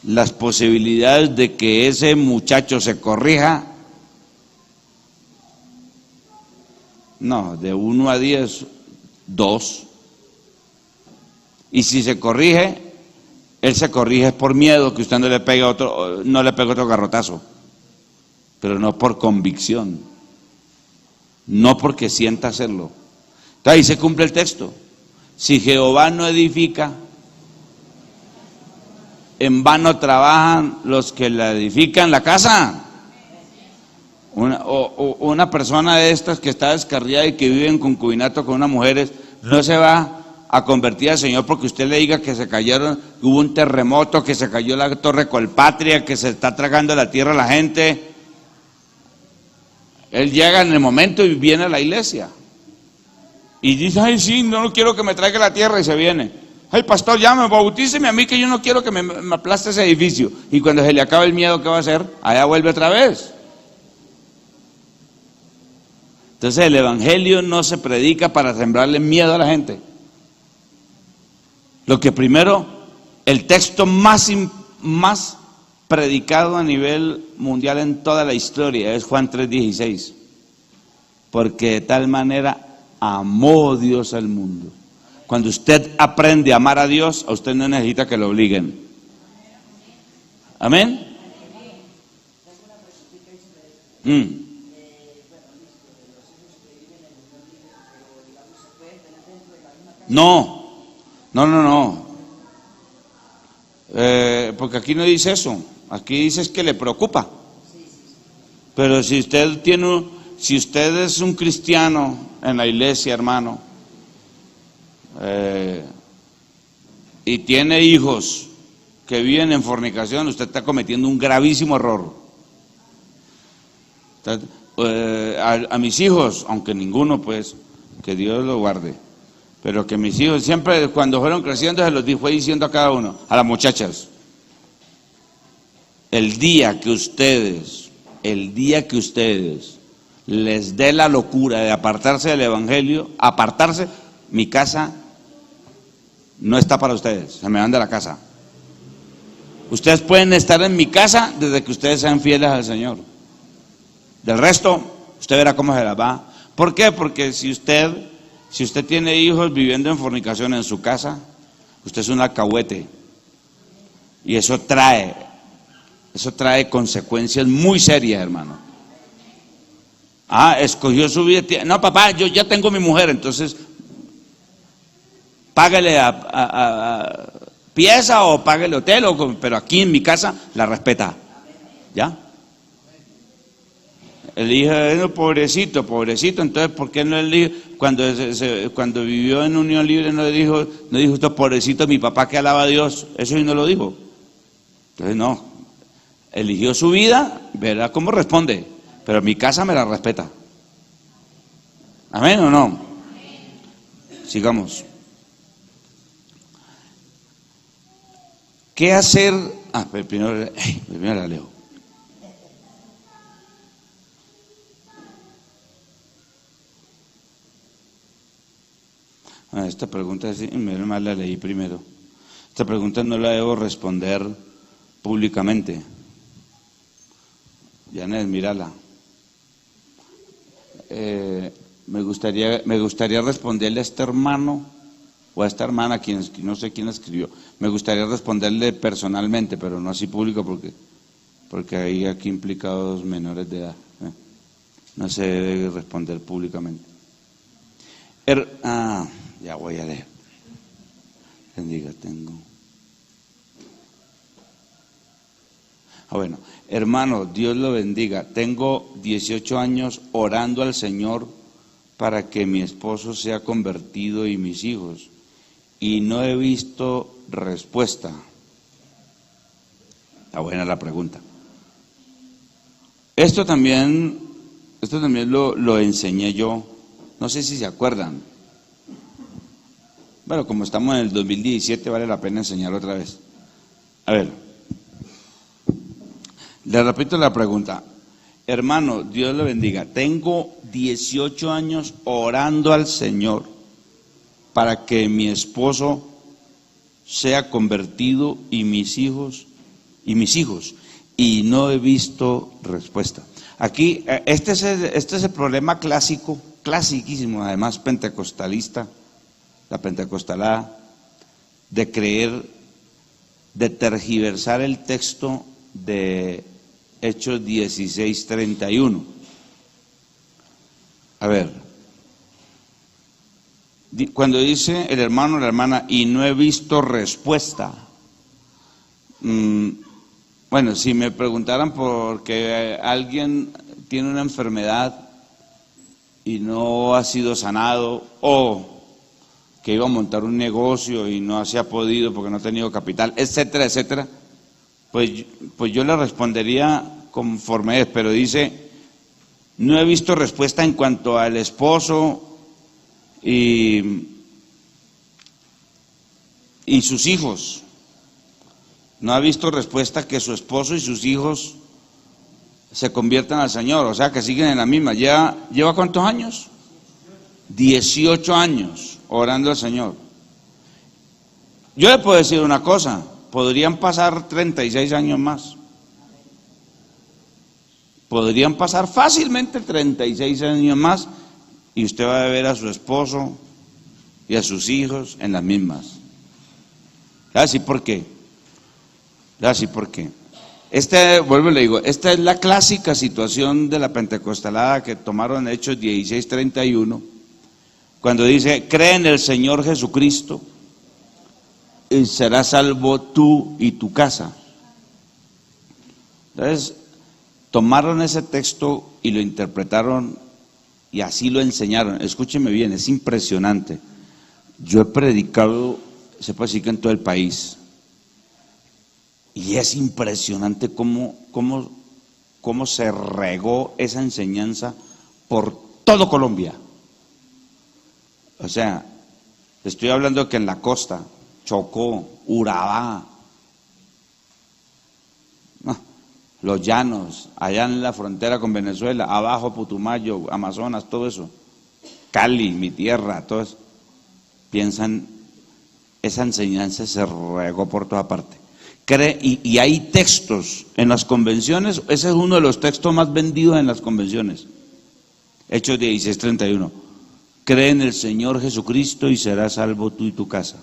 las posibilidades de que ese muchacho se corrija, no, de 1 a 10, 2. Y si se corrige, él se corrige por miedo que usted no le pegue otro garrotazo, pero no por convicción, no porque sienta hacerlo. Entonces ahí se cumple el texto. Si Jehová no edifica, en vano trabajan los que la edifican la casa. Una persona de estas que está descarriada y que vive en concubinato con unas mujeres, no se va a convertir al Señor porque usted le diga que se cayeron, hubo un terremoto, que se cayó la Torre Colpatria, que se está tragando la tierra a la gente. Él llega en el momento y viene a la iglesia y dice, ay sí, no quiero que me traiga la tierra, y se viene. Ay pastor, ya me bautíceme a mí que yo no quiero que me aplaste ese edificio. Y cuando se le acaba el miedo, ¿qué va a hacer? Allá vuelve otra vez. Entonces el evangelio no se predica para sembrarle miedo a la gente. Lo que primero, el texto más predicado a nivel mundial en toda la historia es Juan 3:16, porque de tal manera amó Dios al mundo. Cuando usted aprende a amar a Dios, a usted no necesita que lo obliguen. Amén. No. Porque aquí no dice eso. Aquí dice que le preocupa. Pero si usted es un cristiano en la iglesia, hermano, y tiene hijos que viven en fornicación, usted está cometiendo un gravísimo error. A mis hijos, aunque ninguno, pues, que Dios lo guarde, pero que mis hijos siempre cuando fueron creciendo se los fue diciendo a cada uno, a las muchachas, el día que ustedes les dé la locura de apartarse del evangelio, mi casa no está para ustedes, se me van de la casa. Ustedes pueden estar en mi casa desde que ustedes sean fieles al Señor. Del resto, usted verá cómo se las va. ¿Por qué? Porque si usted tiene hijos viviendo en fornicación en su casa, usted es un alcahuete. Y eso trae consecuencias muy serias, hermano. Escogió su vida. No, papá, yo ya tengo mi mujer, entonces págale a pieza o págale hotel, pero aquí en mi casa la respeta. ¿Ya? El hijo, pobrecito, entonces ¿por qué no el hijo, cuando vivió en unión libre no dijo usted, pobrecito mi papá que alaba a Dios? Eso sí no lo dijo. Entonces no, eligió su vida, verá cómo responde, pero mi casa me la respeta. ¿Amén o no? Sigamos. ¿Qué hacer? Primero la leo. Esta pregunta, sí, menos mal la leí primero. Esta pregunta no la debo responder públicamente. Janet, mírala. Me gustaría responderle a este hermano o a esta hermana, no sé quién escribió. Me gustaría responderle personalmente, pero no así público porque hay aquí implicados menores de edad. No se debe responder públicamente. Ya voy a leer. Bendiga, tengo. Bueno, hermano, Dios lo bendiga. Tengo 18 años orando al Señor para que mi esposo sea convertido y mis hijos, y no he visto respuesta. Está buena la pregunta. Esto también lo enseñé yo. No sé si se acuerdan. Bueno, como estamos en el 2017, vale la pena enseñarlo otra vez. A ver, le repito la pregunta. Hermano, Dios lo bendiga. Tengo 18 años orando al Señor para que mi esposo sea convertido y mis hijos, y no he visto respuesta. Aquí, este es el problema clásico, clasiquísimo, además pentecostalista, la pentecostalada, de creer, de tergiversar el texto de Hechos 16:31. A ver, cuando dice el hermano o la hermana, y no he visto respuesta. Bueno, si me preguntaran por qué alguien tiene una enfermedad y no ha sido sanado, o que iba a montar un negocio y no se ha podido porque no ha tenido capital, etcétera, etcétera, pues yo le respondería conforme es, pero dice, no he visto respuesta en cuanto al esposo y sus hijos. No ha visto respuesta que su esposo y sus hijos se conviertan al Señor, o sea que siguen en la misma. ¿Lleva cuántos años? 18 años orando al Señor. Yo le puedo decir una cosa, podrían pasar 36 años más. Podrían pasar fácilmente 36 años más y usted va a ver a su esposo y a sus hijos en las mismas. ¿Así por qué? ¿Así por qué? Vuelvo y le digo, esta es la clásica situación de la pentecostalada que tomaron en Hechos 16:31, cuando dice, cree en el Señor Jesucristo y serás salvo tú y tu casa. Entonces, tomaron ese texto y lo interpretaron y así lo enseñaron. Escúcheme bien, es impresionante. Yo he predicado, se puede decir que en todo el país, y es impresionante cómo se regó esa enseñanza por todo Colombia. O sea, estoy hablando que en la costa, Chocó, Urabá, los llanos, allá en la frontera con Venezuela, abajo Putumayo, Amazonas, todo eso, Cali, mi tierra, todo eso, piensan, esa enseñanza se regó por toda parte. Y hay textos en las convenciones, ese es uno de los textos más vendidos en las convenciones, Hechos 16:31, cree en el Señor Jesucristo y serás salvo tú y tu casa.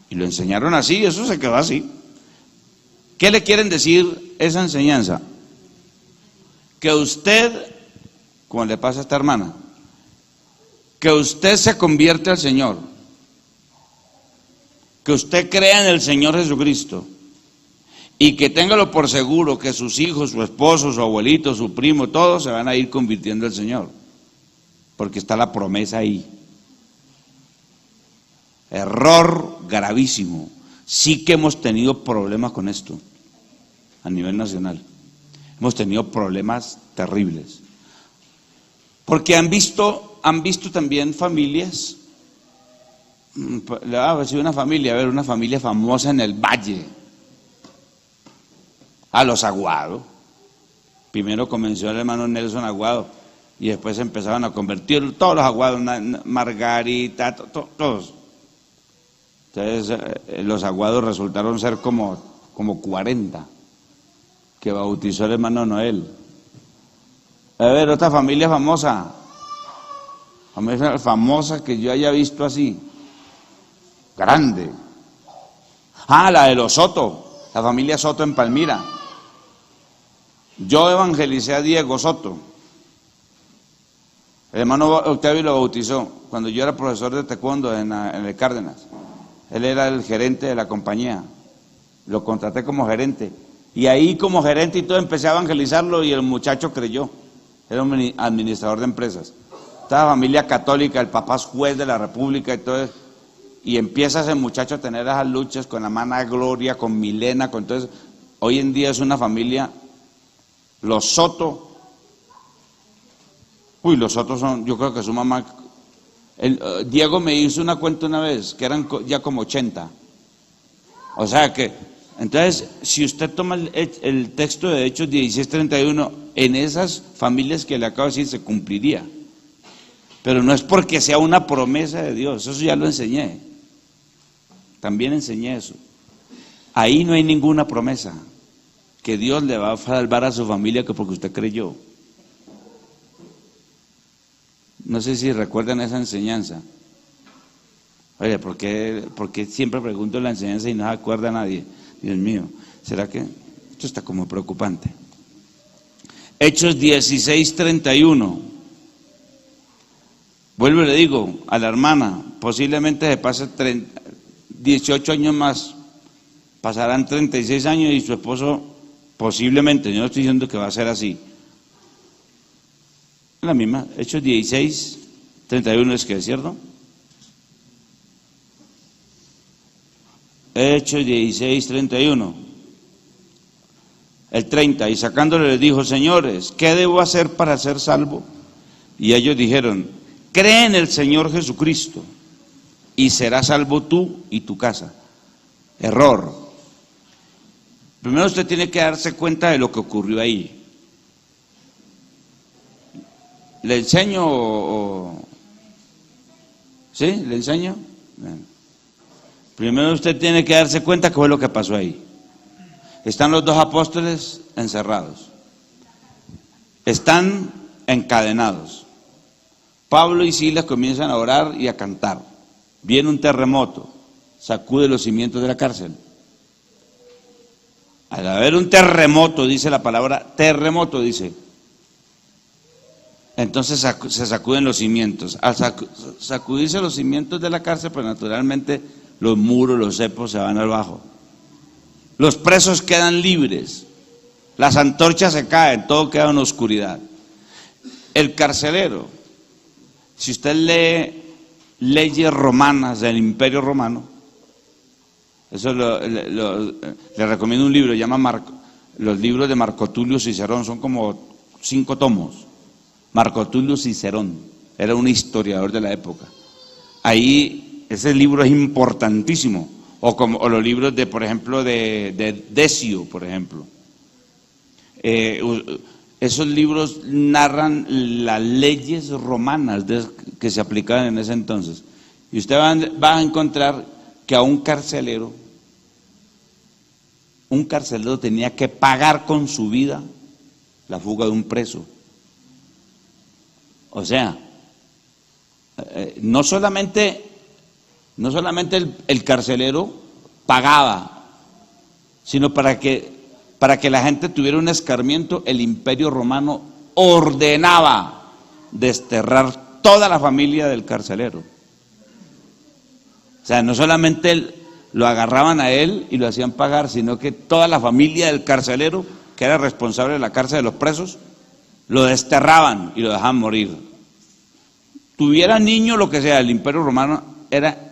Y lo enseñaron así, eso se quedó así. ¿Qué le quieren decir esa enseñanza? Que usted, como le pasa a esta hermana, que usted se convierte al Señor, que usted crea en el Señor Jesucristo y que téngalo por seguro que sus hijos, su esposo, su abuelito, su primo, todos se van a ir convirtiendo al Señor, porque está la promesa ahí. Error gravísimo. Sí que hemos tenido problemas con esto a nivel nacional. Hemos tenido problemas terribles. Porque han visto también familias Le voy a decir una familia famosa en el Valle, a los Aguado. Primero comenzó el hermano Nelson Aguado y después empezaron a convertir todos los Aguados, Margarita, todos. Entonces los Aguados resultaron ser como 40 que bautizó el hermano Noel. A ver, otra familia famosa que yo haya visto así, grande. La de los Soto, la familia Soto en Palmira. Yo evangelicé a Diego Soto. El hermano Octavio lo bautizó cuando yo era profesor de taekwondo en el Cárdenas. Él era el gerente de la compañía. Lo contraté como gerente. Y ahí como gerente y todo empecé a evangelizarlo y el muchacho creyó. Era un administrador de empresas. Toda familia católica, el papá es juez de la República y todo eso. Y empieza ese muchacho a tener esas luchas con la hermana Gloria, con Milena, con todo eso. Hoy en día es una familia, los Soto. Los Soto son, yo creo que su mamá. Diego me hizo una cuenta una vez, que eran ya como 80. O sea que, entonces, si usted toma el texto de Hechos 16:31, en esas familias que le acabo de decir se cumpliría. Pero no es porque sea una promesa de Dios, eso ya lo enseñé. También enseñé eso. Ahí no hay ninguna promesa que Dios le va a salvar a su familia que porque usted creyó. No sé si recuerdan esa enseñanza. Oye, ¿por qué siempre pregunto la enseñanza y no se acuerda nadie? Dios mío, ¿será que esto está como preocupante? Hechos 16:31. Vuelvo y le digo a la hermana, posiblemente se pase 18 años más, pasarán 36 años y su esposo posiblemente, yo no estoy diciendo que va a ser así. La misma, Hechos 16:31 es que es cierto. Hechos 16:31. El 30, y sacándole les dijo: señores, ¿qué debo hacer para ser salvo? Y ellos dijeron: cree en el Señor Jesucristo y serás salvo tú y tu casa. Error. Primero usted tiene que darse cuenta de lo que ocurrió ahí. ¿Le enseño ¿Sí? ¿Le enseño? Bueno. Primero usted tiene que darse cuenta qué fue lo que pasó ahí. Están los dos apóstoles encerrados. Están encadenados. Pablo y Silas comienzan a orar y a cantar. Viene un terremoto, sacude los cimientos de la cárcel. Al haber un terremoto, dice la palabra, terremoto dice. Entonces se sacuden los cimientos. Al sacudirse los cimientos de la cárcel, pues naturalmente los muros, los cepos se van abajo. Los presos quedan libres. Las antorchas se caen, todo queda en oscuridad. El carcelero, si usted lee leyes romanas del Imperio Romano, eso le recomiendo un libro, se llama los libros de Marco Tulio Cicerón, son como 5 tomos. Marco Tulio Cicerón era un historiador de la época. Ahí ese libro es importantísimo, o los libros de, por ejemplo, de Decio, por ejemplo. Esos libros narran las leyes romanas que se aplicaban en ese entonces. Y usted va a encontrar que a un carcelero tenía que pagar con su vida la fuga de un preso. O sea, no solamente el carcelero pagaba, sino para que la gente tuviera un escarmiento, el Imperio Romano ordenaba desterrar toda la familia del carcelero. O sea, no solamente lo agarraban a él y lo hacían pagar, sino que toda la familia del carcelero, que era responsable de la cárcel de los presos, lo desterraban y lo dejaban morir. Tuviera niño, lo que sea, el Imperio Romano era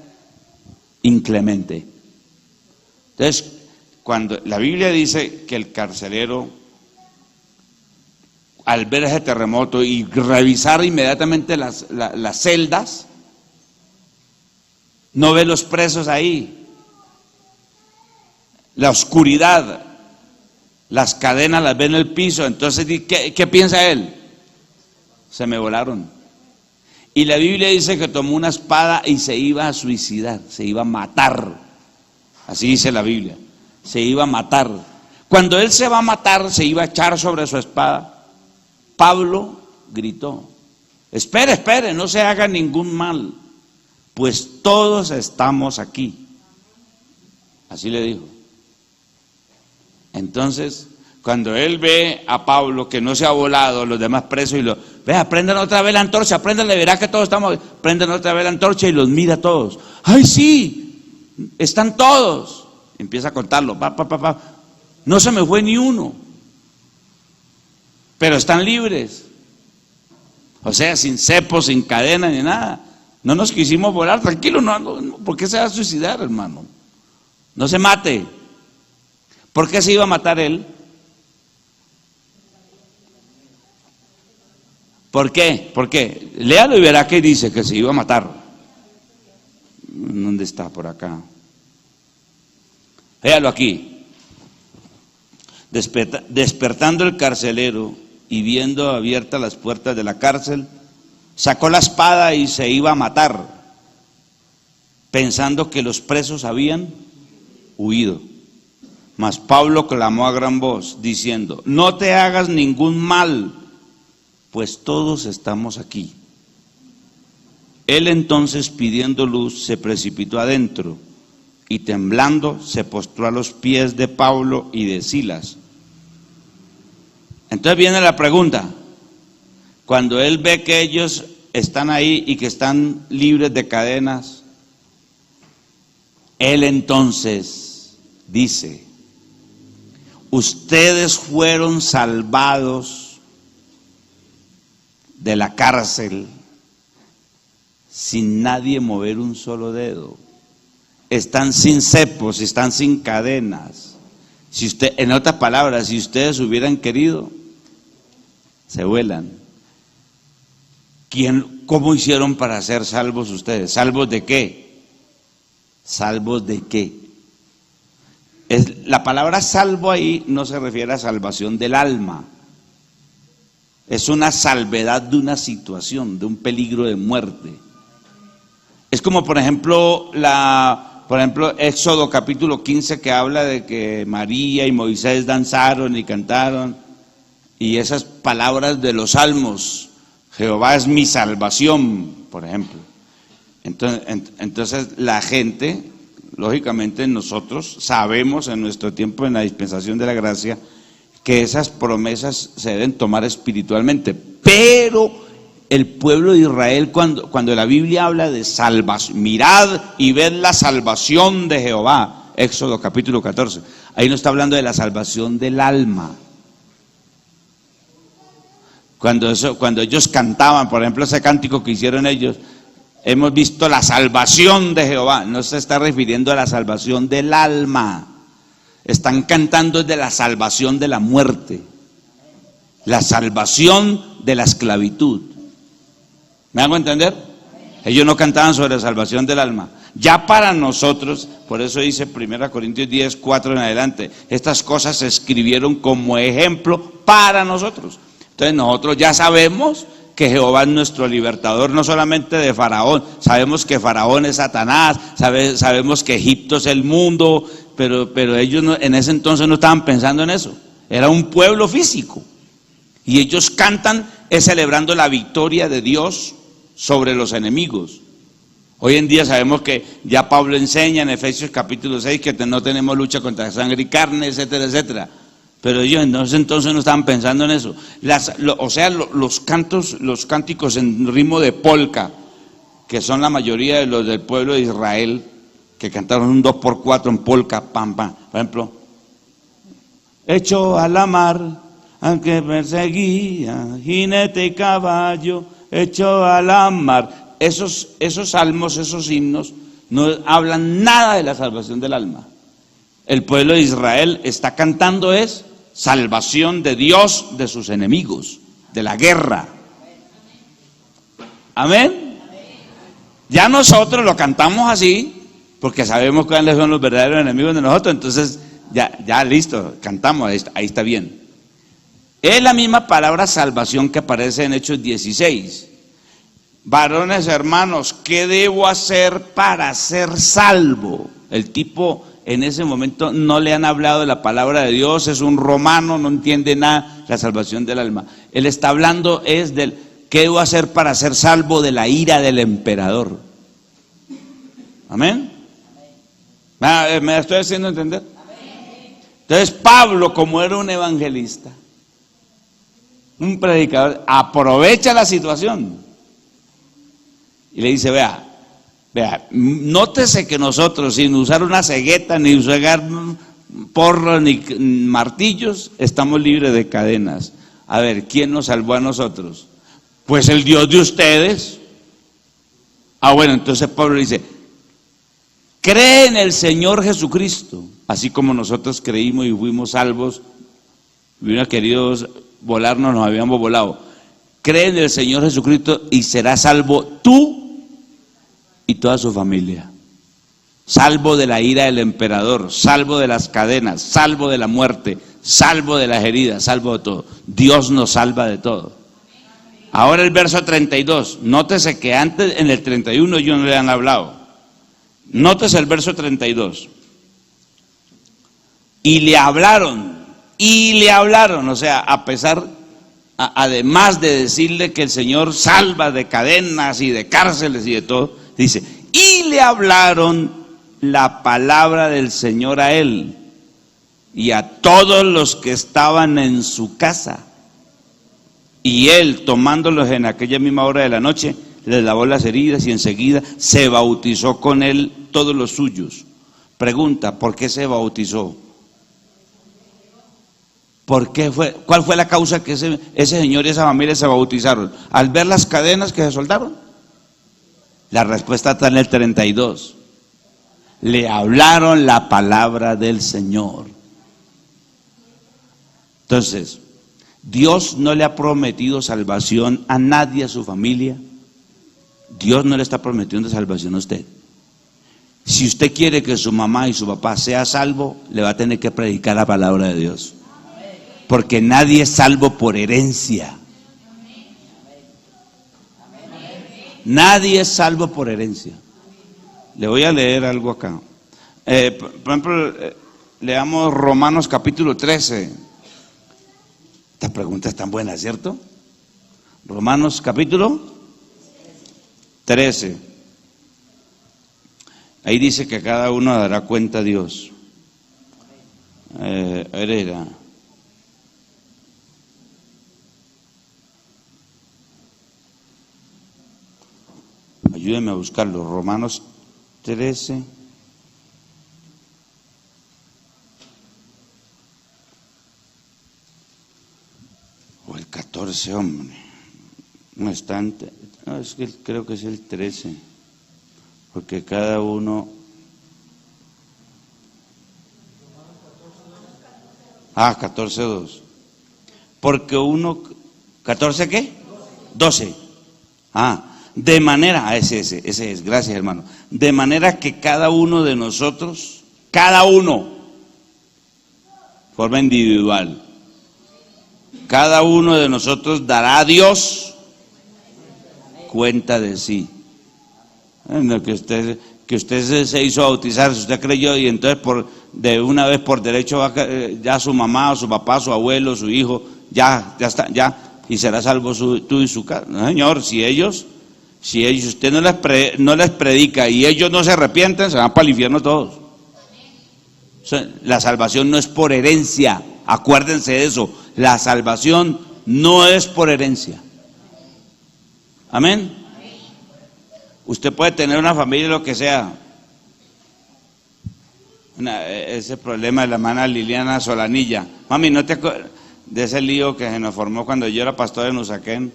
inclemente. Entonces, cuando la Biblia dice que el carcelero, al ver ese terremoto y revisar inmediatamente las celdas, No ve los presos ahí. La oscuridad, las cadenas las ve en el piso. Entonces, ¿qué piensa él? Se me volaron. Y la Biblia dice que tomó una espada y se iba a suicidar, se iba a matar. Así dice la Biblia, se iba a matar. Cuando él se va a matar, se iba a echar sobre su espada. Pablo gritó: espere, espere, no se haga ningún mal, pues todos estamos aquí. Así le dijo. Entonces, cuando él ve a Pablo que no se ha volado, los demás presos, y vea, prendan otra vez la antorcha, préndanle, verá que todos estamos, prendan otra vez la antorcha, y los mira a todos. ¡Ay, sí! Están todos. Empieza a contarlo, no se me fue ni uno, pero están libres. O sea, sin cepos, sin cadena ni nada. No nos quisimos volar, tranquilo, no, ¿por qué se va a suicidar, hermano? No se mate. ¿Por qué se iba a matar él? ¿Por qué? ¿Por qué? Léalo y verá que dice que se iba a matar. ¿Dónde está? Por acá. Léalo aquí. Despertando el carcelero y viendo abiertas las puertas de la cárcel, sacó la espada y se iba a matar, pensando que los presos habían huido. Mas Pablo clamó a gran voz, diciendo: no te hagas ningún mal, pues todos estamos aquí. Él entonces, pidiendo luz, se precipitó adentro y temblando se postró a los pies de Pablo y de Silas. Entonces viene la pregunta: cuando él ve que ellos están ahí y que están libres de cadenas, él entonces dice: ustedes fueron salvados de la cárcel sin nadie mover un solo dedo. Están sin cepos, están sin cadenas. Si usted, en otras palabras, si ustedes hubieran querido, se vuelan. ¿Cómo hicieron para ser salvos ustedes? ¿Salvos de qué? ¿Salvos de qué? La palabra salvo ahí no se refiere a salvación del alma. Es una salvedad de una situación, de un peligro de muerte. Es como por ejemplo Éxodo capítulo 15, que habla de que María y Moisés danzaron y cantaron, y esas palabras de los salmos: Jehová es mi salvación, por ejemplo. Entonces la gente, lógicamente nosotros sabemos en nuestro tiempo, en la dispensación de la gracia, que esas promesas se deben tomar espiritualmente, pero el pueblo de Israel, cuando la Biblia habla de salvación, mirad y ved la salvación de Jehová, Éxodo capítulo 14, ahí no está hablando de la salvación del alma. Cuando ellos cantaban, por ejemplo, ese cántico que hicieron ellos, hemos visto la salvación de Jehová, no se está refiriendo a la salvación del alma. Están cantando de la salvación de la muerte, la salvación de la esclavitud. ¿Me hago entender? Ellos no cantaban sobre la salvación del alma. Ya para nosotros, por eso dice 1 Corintios 10, 4 en adelante, estas cosas se escribieron como ejemplo para nosotros. Entonces nosotros ya sabemos que Jehová es nuestro libertador, no solamente de Faraón. Sabemos que Faraón es Satanás, sabemos que Egipto es el mundo, pero ellos en ese entonces no estaban pensando en eso. Era un pueblo físico. Y ellos cantan celebrando la victoria de Dios sobre los enemigos. Hoy en día sabemos que ya Pablo enseña en Efesios capítulo 6 que no tenemos lucha contra sangre y carne, etcétera, etcétera. Pero ellos en ese entonces no estaban pensando en eso. Los cánticos en ritmo de polka, que son la mayoría de los del pueblo de Israel, que cantaron un 2x4 en polka, pam, pam. Por ejemplo, echó a la mar, aunque perseguía, jinete y caballo, echó a la mar. Esos salmos, esos himnos, no hablan nada de la salvación del alma. El pueblo de Israel está cantando es salvación de Dios de sus enemigos, de la guerra. Amén. Ya nosotros lo cantamos así, porque sabemos cuáles son los verdaderos enemigos de nosotros, entonces ya listo, cantamos, ahí está bien. Es la misma palabra salvación que aparece en Hechos 16. Varones hermanos, ¿qué debo hacer para ser salvo? El tipo en ese momento no le han hablado de la palabra de Dios, es un romano, no entiende nada, la salvación del alma. Él está hablando es del ¿qué debo hacer para ser salvo de la ira del emperador? ¿Amén? ¿Me estoy haciendo entender? Entonces Pablo, como era un evangelista, un predicador, aprovecha la situación y le dice, vea, nótese que nosotros, sin usar una cegueta, ni usar porros, ni martillos, estamos libres de cadenas. A ver, ¿quién nos salvó a nosotros? Pues el Dios de ustedes. Bueno, entonces Pablo dice, cree en el Señor Jesucristo, así como nosotros creímos y fuimos salvos, hubiera querido volarnos, nos habíamos volado. Cree en el Señor Jesucristo y serás salvo tú y toda su familia. Salvo de la ira del emperador, salvo de las cadenas, salvo de la muerte, salvo de las heridas, salvo de todo. Dios nos salva de todo. Ahora el verso 32, nótese que antes en el 31 ellos no le han hablado. Nótese el verso 32. Y le hablaron, o sea, a pesar, además de decirle que el Señor salva de cadenas y de cárceles y de todo, dice, y le hablaron la palabra del Señor a él y a todos los que estaban en su casa. Y él, tomándolos en aquella misma hora de la noche, les lavó las heridas y enseguida se bautizó con él todos los suyos. Pregunta, ¿por qué se bautizó? ¿Cuál fue la causa que ese señor y esa familia se bautizaron? ¿Al ver las cadenas que se soltaron? La respuesta está en el 32. Le hablaron la palabra del Señor. Entonces, Dios no le ha prometido salvación a nadie, a su familia. Dios no le está prometiendo salvación a usted. Si usted quiere que su mamá y su papá sea salvo, le va a tener que predicar la palabra de Dios. Porque nadie es salvo por herencia. Nadie es salvo por herencia. Le voy a leer algo acá. Por ejemplo, leamos Romanos capítulo 13. Esta pregunta es tan buena, ¿cierto? Romanos capítulo 13. Ahí dice que cada uno dará cuenta a Dios. Hereda. Ayúdenme a buscarlo. Romanos 13. O el 14, hombre. No está. No, es que creo que es el 13. Porque cada uno. 14:2. Porque uno. ¿14 qué? 12. De manera, ese es, gracias hermano. De manera que cada uno de nosotros, forma individual, cada uno de nosotros dará a Dios cuenta de sí. Que usted se hizo bautizar, si usted creyó y entonces de una vez por derecho ya su mamá, o su papá, su abuelo, su hijo, ya está, y será salvo tú y su casa. No, señor, si usted no les predica y ellos no se arrepienten, se van para el infierno todos. O sea, la salvación no es por herencia, acuérdense de eso. La salvación no es por herencia. Amén. Usted puede tener una familia, lo que sea. Ese problema de la hermana Liliana Solanilla. Mami, ¿no te acuerdas de ese lío que se nos formó cuando yo era pastor en Usaquén?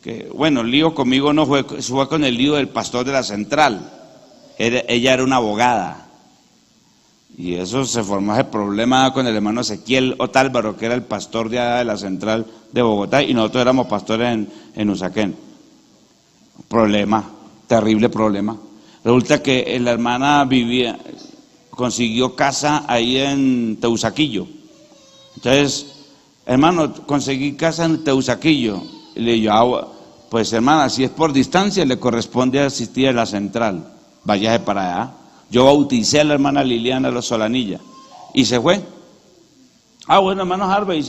Que, bueno, el lío conmigo no fue con el lío del pastor de la central. Ella era una abogada. Y eso se formó ese problema con el hermano Ezequiel Otálvaro, que era el pastor de la central de Bogotá, y nosotros éramos pastores en Usaquén. Problema terrible problema. Resulta que la hermana consiguió casa ahí en Teusaquillo. Entonces, hermano, conseguí casa en Teusaquillo. Y le digo, pues hermana, si es por distancia, le corresponde asistir a la central. Váyase para allá. Yo bauticé a la hermana Liliana Los Solanilla. Y se fue. Bueno, hermano Harvey,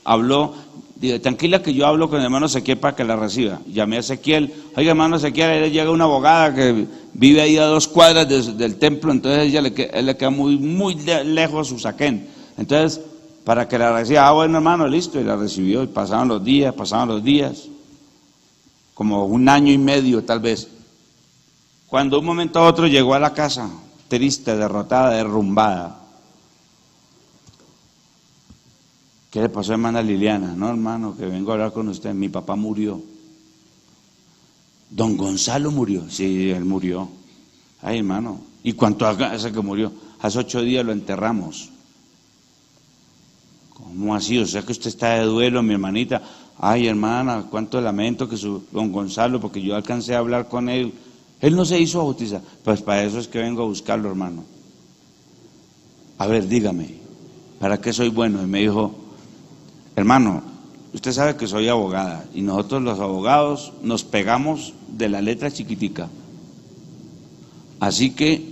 habló, digo, tranquila que yo hablo con el hermano Ezequiel para que la reciba. Llamé a Ezequiel, oiga hermano Ezequiel, ahí llega una abogada que vive ahí a 2 cuadras del templo, entonces él le queda muy lejos su saquén. Entonces, para que la reciba, bueno hermano, listo, y la recibió, y pasaban los días, como 1 año y medio tal vez. Cuando de un momento a otro llegó a la casa, triste, derrotada, derrumbada. ¿Qué le pasó a hermana Liliana? No, hermano, que vengo a hablar con usted. Mi papá murió. Don Gonzalo murió. Sí, él murió. Ay, hermano. ¿Y cuánto hace que murió? Hace 8 días lo enterramos. ¿Cómo así? O sea que usted está de duelo, mi hermanita. Ay, hermana, cuánto lamento que don Gonzalo, porque yo alcancé a hablar con él. Él no se hizo bautizar. Pues para eso es que vengo a buscarlo, hermano. A ver, dígame, ¿para qué soy bueno? Y me dijo, hermano, usted sabe que soy abogada y nosotros los abogados nos pegamos de la letra chiquitica. Así que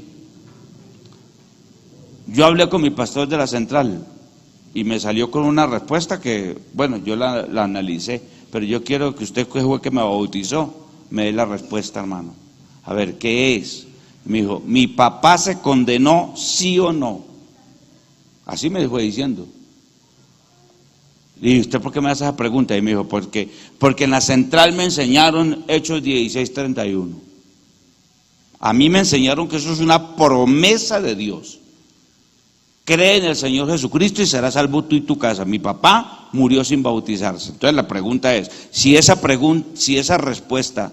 yo hablé con mi pastor de la central y me salió con una respuesta que, bueno, yo la analicé, pero yo quiero que usted, que fue que me bautizó, me dé la respuesta, hermano. A ver, ¿qué es? Me dijo, mi papá se condenó, sí o no. Así me fue diciendo. Y ¿usted por qué me hace esa pregunta? Y me dijo, porque en la central me enseñaron Hechos 16:31. A mí me enseñaron que eso es una promesa de Dios. Cree en el Señor Jesucristo y serás salvo tú y tu casa. Mi papá murió sin bautizarse. Entonces la pregunta es, si esa respuesta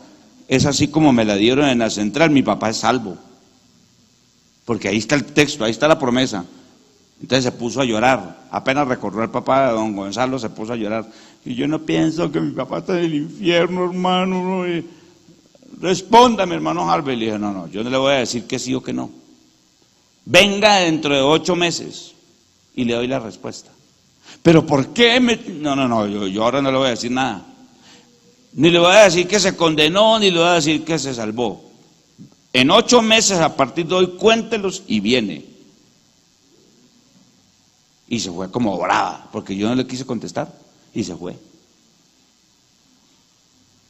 es así como me la dieron en la central, mi papá es salvo. Porque ahí está el texto, ahí está la promesa. Entonces se puso a llorar, apenas recordó el papá de don Gonzalo, se puso a llorar. Y yo no pienso que mi papá está en el infierno, hermano. Respóndame, hermano Harvey. Le dije, no, yo no le voy a decir que sí o que no. Venga dentro de 8 meses y le doy la respuesta. Pero ¿por qué No, yo ahora no le voy a decir nada. Ni le voy a decir que se condenó, ni le voy a decir que se salvó. En 8 meses a partir de hoy, cuéntelos y viene. Y se fue como brava, porque yo no le quise contestar, y se fue.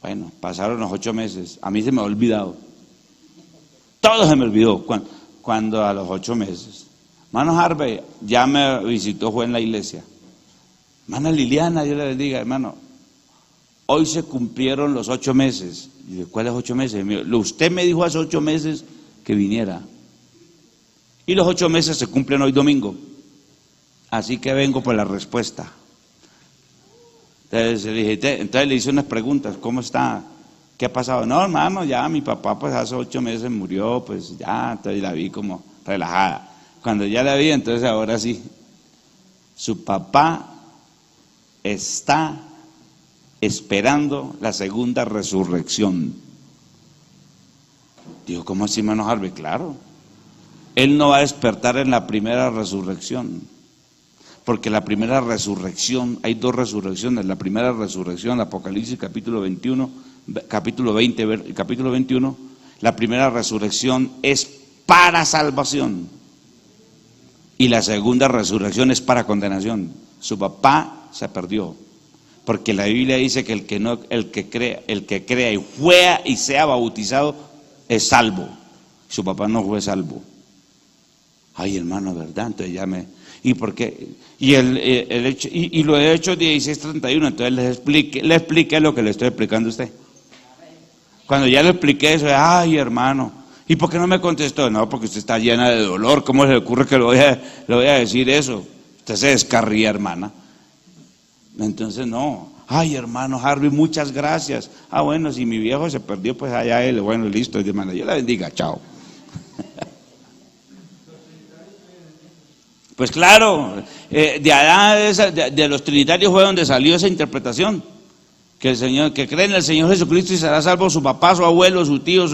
Bueno, pasaron los 8 meses, a mí se me ha olvidado. Todo se me olvidó cuando a los 8 meses. Hermano Harvey ya me visitó, fue en la iglesia. Hermana Liliana, Dios le bendiga, hermano. Hoy se cumplieron los 8 meses. Y yo, ¿cuáles 8 meses? Usted me dijo hace 8 meses que viniera. Y los 8 meses se cumplen hoy domingo. Así que vengo por la respuesta. Entonces le hice unas preguntas, ¿cómo está? ¿Qué ha pasado? No, hermano, ya mi papá pues hace 8 meses murió, pues ya, entonces la vi como relajada. Cuando ya la vi, entonces ahora sí, su papá está esperando la segunda resurrección. Digo, ¿cómo así, hermano Harvey? Claro, él no va a despertar en la primera resurrección. Porque la primera resurrección, hay 2 resurrecciones. La primera resurrección, Apocalipsis capítulo 21, capítulo 20, capítulo 21, la primera resurrección es para salvación. Y la segunda resurrección es para condenación. Su papá se perdió. Porque la Biblia dice que el que crea y fue y sea bautizado es salvo. Su papá no fue salvo. Ay, hermano, ¿verdad? Entonces ya ¿y por qué? Y lo he hecho 16:31, entonces le expliqué lo que le estoy explicando a usted. Cuando ya le expliqué eso, ay, hermano, ¿y por qué no me contestó? No, porque usted está llena de dolor, ¿cómo se le ocurre que le voy a decir eso? Usted se descarría, hermana. Entonces no, ay, hermano Harvey, muchas gracias. Bueno, si mi viejo se perdió, pues allá él, bueno, listo, hermano, yo la bendiga, chao. Pues claro, de los trinitarios fue donde salió esa interpretación, que el Señor, que cree en el Señor Jesucristo y será salvo su papá, su abuelo, su tío,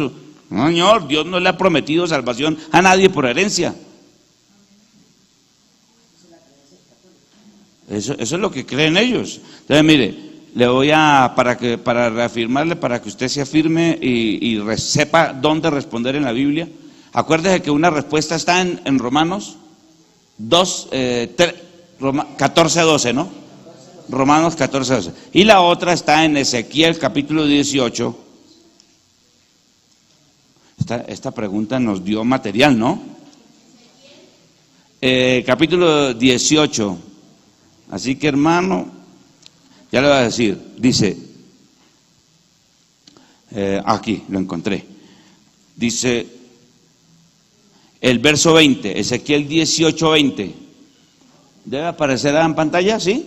No, señor, Dios no le ha prometido salvación a nadie por herencia. Eso es lo que creen ellos. Entonces, mire, le voy para reafirmarle, para que usted se afirme y sepa dónde responder en la Biblia. Acuérdese que una respuesta está en Romanos 14:12, ¿no? Romanos 14:12. Y la otra está en Ezequiel capítulo 18. Esta pregunta nos dio material, ¿no? Capítulo 18. Así que, hermano, ya le voy a decir, dice, aquí lo encontré, dice el verso 20, Ezequiel 18:20, ¿debe aparecer en pantalla? ¿Sí?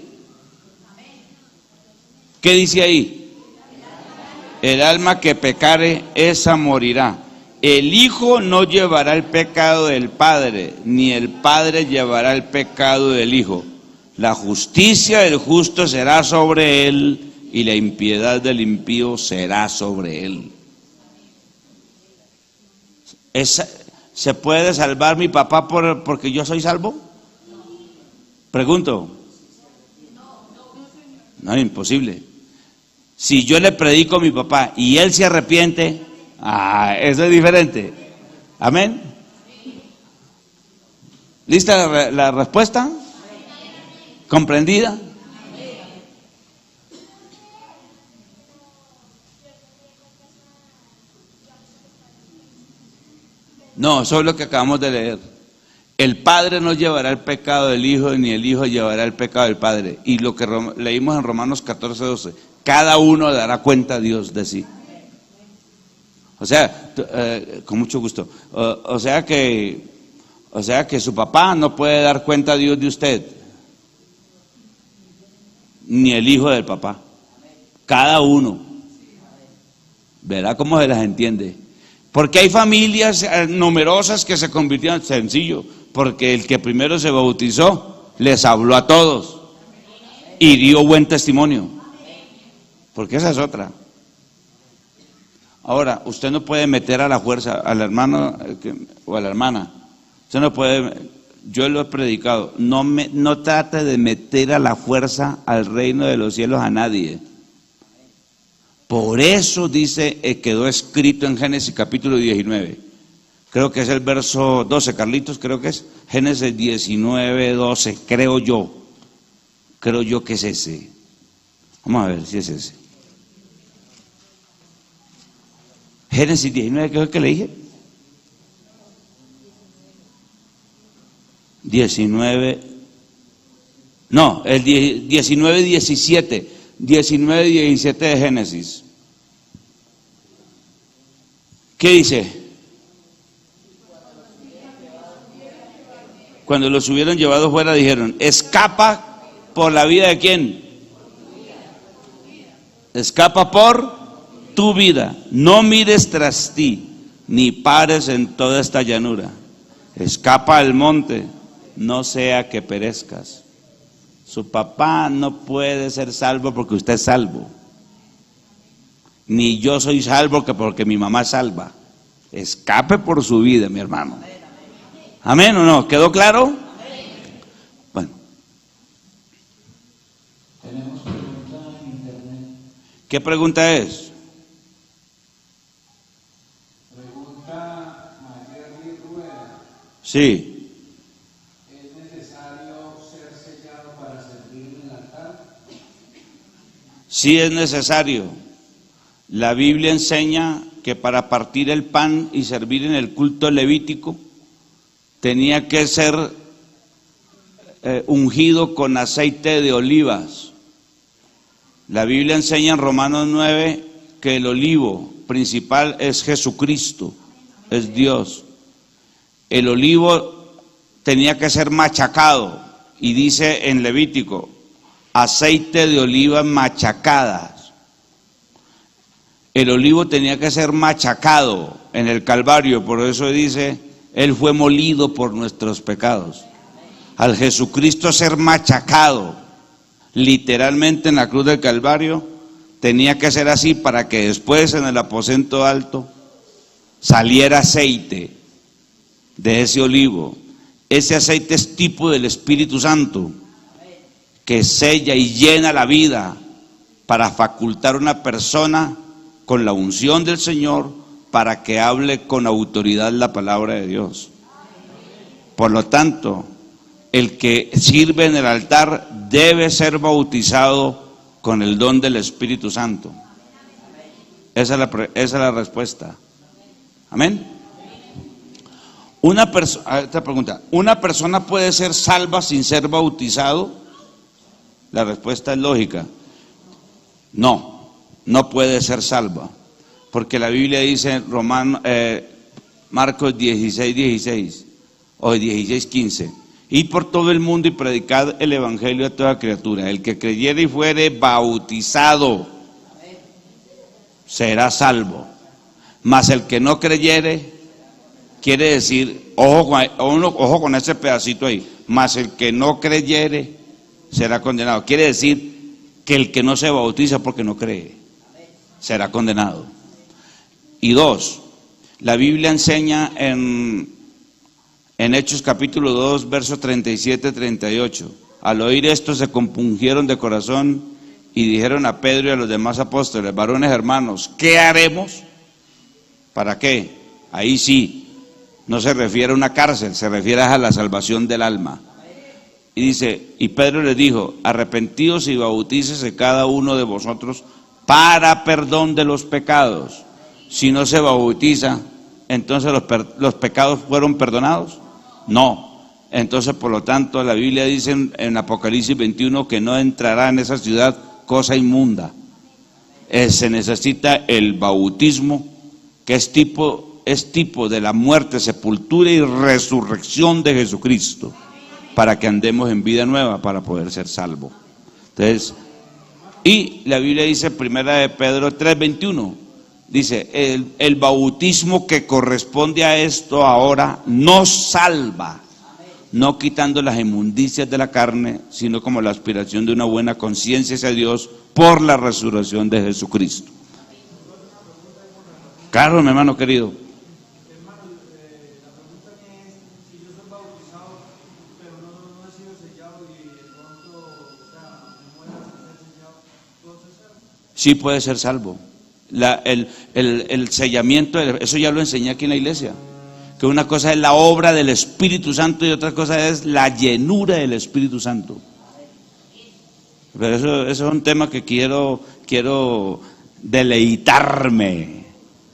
¿Qué dice ahí? El alma que pecare, esa morirá. El Hijo no llevará el pecado del Padre, ni el Padre llevará el pecado del Hijo. La justicia del justo será sobre él, y la impiedad del impío será sobre él. ¿Se puede salvar mi papá porque yo soy salvo? Pregunto. No, imposible. Si yo le predico a mi papá y él se arrepiente, eso es diferente. Amén. ¿Lista la respuesta? ¿Comprendida? No, eso es lo que acabamos de leer. El Padre no llevará el pecado del Hijo, ni el Hijo llevará el pecado del Padre. Y lo que leímos en Romanos 14:12, cada uno dará cuenta a Dios de sí. O sea, con mucho gusto. O sea que su papá no puede dar cuenta a Dios de usted, ni el hijo del papá. Cada uno. Verá cómo se las entiende. Porque hay familias numerosas que se convirtieron, sencillo, porque el que primero se bautizó les habló a todos y dio buen testimonio. Porque esa es otra. Ahora, usted no puede meter a la fuerza al hermano o a la hermana. Usted no puede, yo lo he predicado, no trate de meter a la fuerza al reino de los cielos a nadie. Por eso dice, quedó escrito en Génesis capítulo 19. Creo que es el verso 12, Carlitos, creo que es Génesis 19:12, creo yo que es ese. Vamos a ver si es ese. Génesis 19, ¿qué es lo que le dije? 19, no, el 19:17, 19:17 de Génesis. ¿Qué dice? Cuando los hubieron llevado fuera dijeron, escapa por la vida de quién. Escapa por tu vida, no mires tras ti, ni pares en toda esta llanura. Escapa al monte, no sea que perezcas. Su papá no puede ser salvo porque usted es salvo. Ni yo soy salvo porque mi mamá es salva. Escape por su vida, mi hermano. ¿Amén o no? ¿Quedó claro? Bueno. Tenemos pregunta en internet. ¿Qué pregunta es? Pregunta María Rueda. Sí. ¿Es necesario ser sellado para servir en el altar? Sí, es necesario. La Biblia enseña que para partir el pan y servir en el culto levítico tenía que ser ungido con aceite de olivas. La Biblia enseña en Romanos 9 que el olivo principal es Jesucristo, es Dios. El olivo tenía que ser machacado y dice en Levítico, aceite de olivas machacadas. El olivo tenía que ser machacado en el Calvario, por eso dice, Él fue molido por nuestros pecados. Al Jesucristo ser machacado, literalmente en la cruz del Calvario, tenía que ser así para que después en el aposento alto saliera aceite de ese olivo. Ese aceite es tipo del Espíritu Santo, que sella y llena la vida para facultar a una persona con la unción del Señor para que hable con autoridad la palabra de Dios. Por lo tanto, el que sirve en el altar debe ser bautizado con el don del Espíritu Santo. Esa es la respuesta. Amén. Esta pregunta: ¿una persona puede ser salva sin ser bautizado? La respuesta es lógica. No, no puede ser salva, porque la Biblia dice en Marcos 16:16 o 16:15: id por todo el mundo y predicad el evangelio a toda criatura. El que creyere y fuere bautizado será salvo, mas el que no creyere, quiere decir, ojo con ese pedacito ahí, mas el que no creyere será condenado. Quiere decir que el que no se bautiza porque no cree será condenado. Y dos, la Biblia enseña en Hechos capítulo 2, versos 37-38: al oír esto se compungieron de corazón y dijeron a Pedro y a los demás apóstoles: varones hermanos, ¿qué haremos? ¿Para qué? Ahí sí, no se refiere a una cárcel, se refiere a la salvación del alma. Y dice, y Pedro les dijo: arrepentíos y bautícese cada uno de vosotros para perdón de los pecados. Si no se bautiza, entonces los pecados fueron perdonados. No. Entonces, por lo tanto, la Biblia dice en Apocalipsis 21 que no entrará en esa ciudad cosa inmunda. Se necesita el bautismo, que es tipo de la muerte, sepultura y resurrección de Jesucristo, para que andemos en vida nueva, para poder ser salvos. Entonces, y la Biblia dice, primera de Pedro 3:21, dice, el bautismo que corresponde a esto ahora nos salva, no quitando las inmundicias de la carne, sino como la aspiración de una buena conciencia hacia Dios por la resurrección de Jesucristo. Claro, mi hermano querido. Sí puede ser salvo. El sellamiento, eso ya lo enseñé aquí en la iglesia, que una cosa es la obra del Espíritu Santo y otra cosa es la llenura del Espíritu Santo. Pero eso es un tema que quiero deleitarme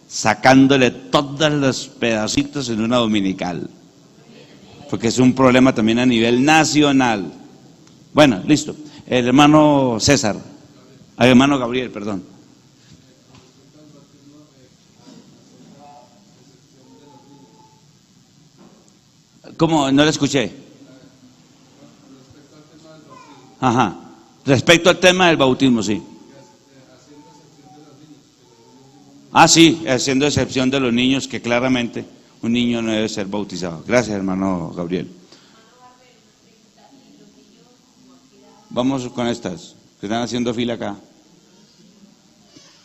sacándole todos los pedacitos en una dominical, porque es un problema también a nivel nacional. Bueno, listo. El hermano César, el hermano Gabriel, perdón. ¿Cómo? No le escuché. Ajá. Respecto al tema del bautismo, sí. Sí, haciendo excepción de los niños, que claramente un niño no debe ser bautizado. Gracias, hermano Gabriel. Vamos con estas, que están haciendo fila acá.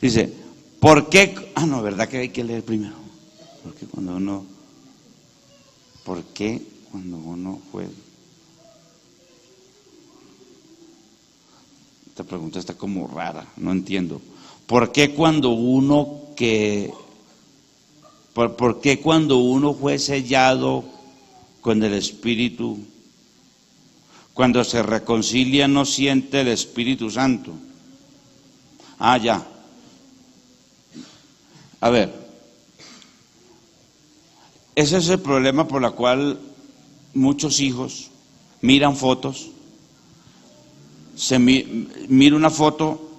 Dice, ¿por qué? No, ¿verdad que hay que leer primero? Porque cuando uno... ¿Por qué cuando uno fue? Esta pregunta está como rara, no entiendo. ¿Por qué cuando uno ¿Por qué cuando uno fue sellado con el Espíritu, cuando se reconcilia no siente el Espíritu Santo? Ya. A ver, ese es el problema por el cual muchos hijos miran fotos, mira una foto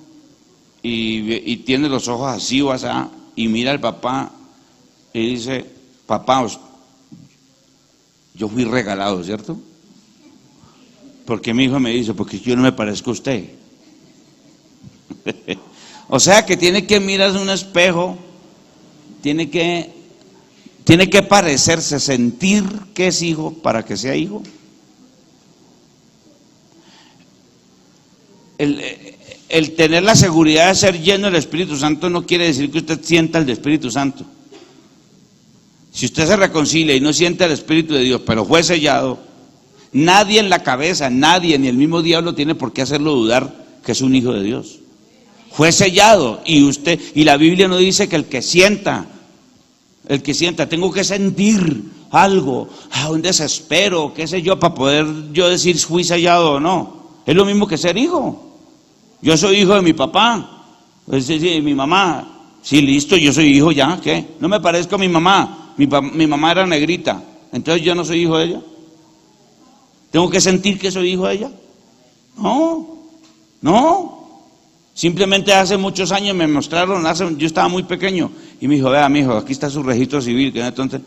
y tiene los ojos así o así, y mira al papá y dice, papá, yo fui regalado, ¿cierto? Porque mi hijo me dice, porque yo no me parezco a usted. O sea que tiene que mirarse en un espejo, tiene que parecerse, sentir que es hijo para que sea hijo. El tener la seguridad de ser lleno del Espíritu Santo no quiere decir que usted sienta el Espíritu Santo. Si usted se reconcilia y no siente el Espíritu de Dios, pero fue sellado, nadie en la cabeza, nadie, ni el mismo diablo tiene por qué hacerlo dudar que es un hijo de Dios. Fue sellado y la Biblia no dice que el que sienta, tengo que sentir algo, un desespero, qué sé yo, para poder yo decir fui sellado o no. Es lo mismo que ser hijo. Yo soy hijo de mi papá, pues, sí, mi mamá. Sí, listo, yo soy hijo ya, ¿qué? No me parezco a mi mamá. Mi mamá era negrita, entonces yo no soy hijo de ella. ¿Tengo que sentir que soy hijo de ella? No. Simplemente hace muchos años me mostraron, yo estaba muy pequeño, y me dijo, vea, mijo, aquí está su registro civil, que entonces,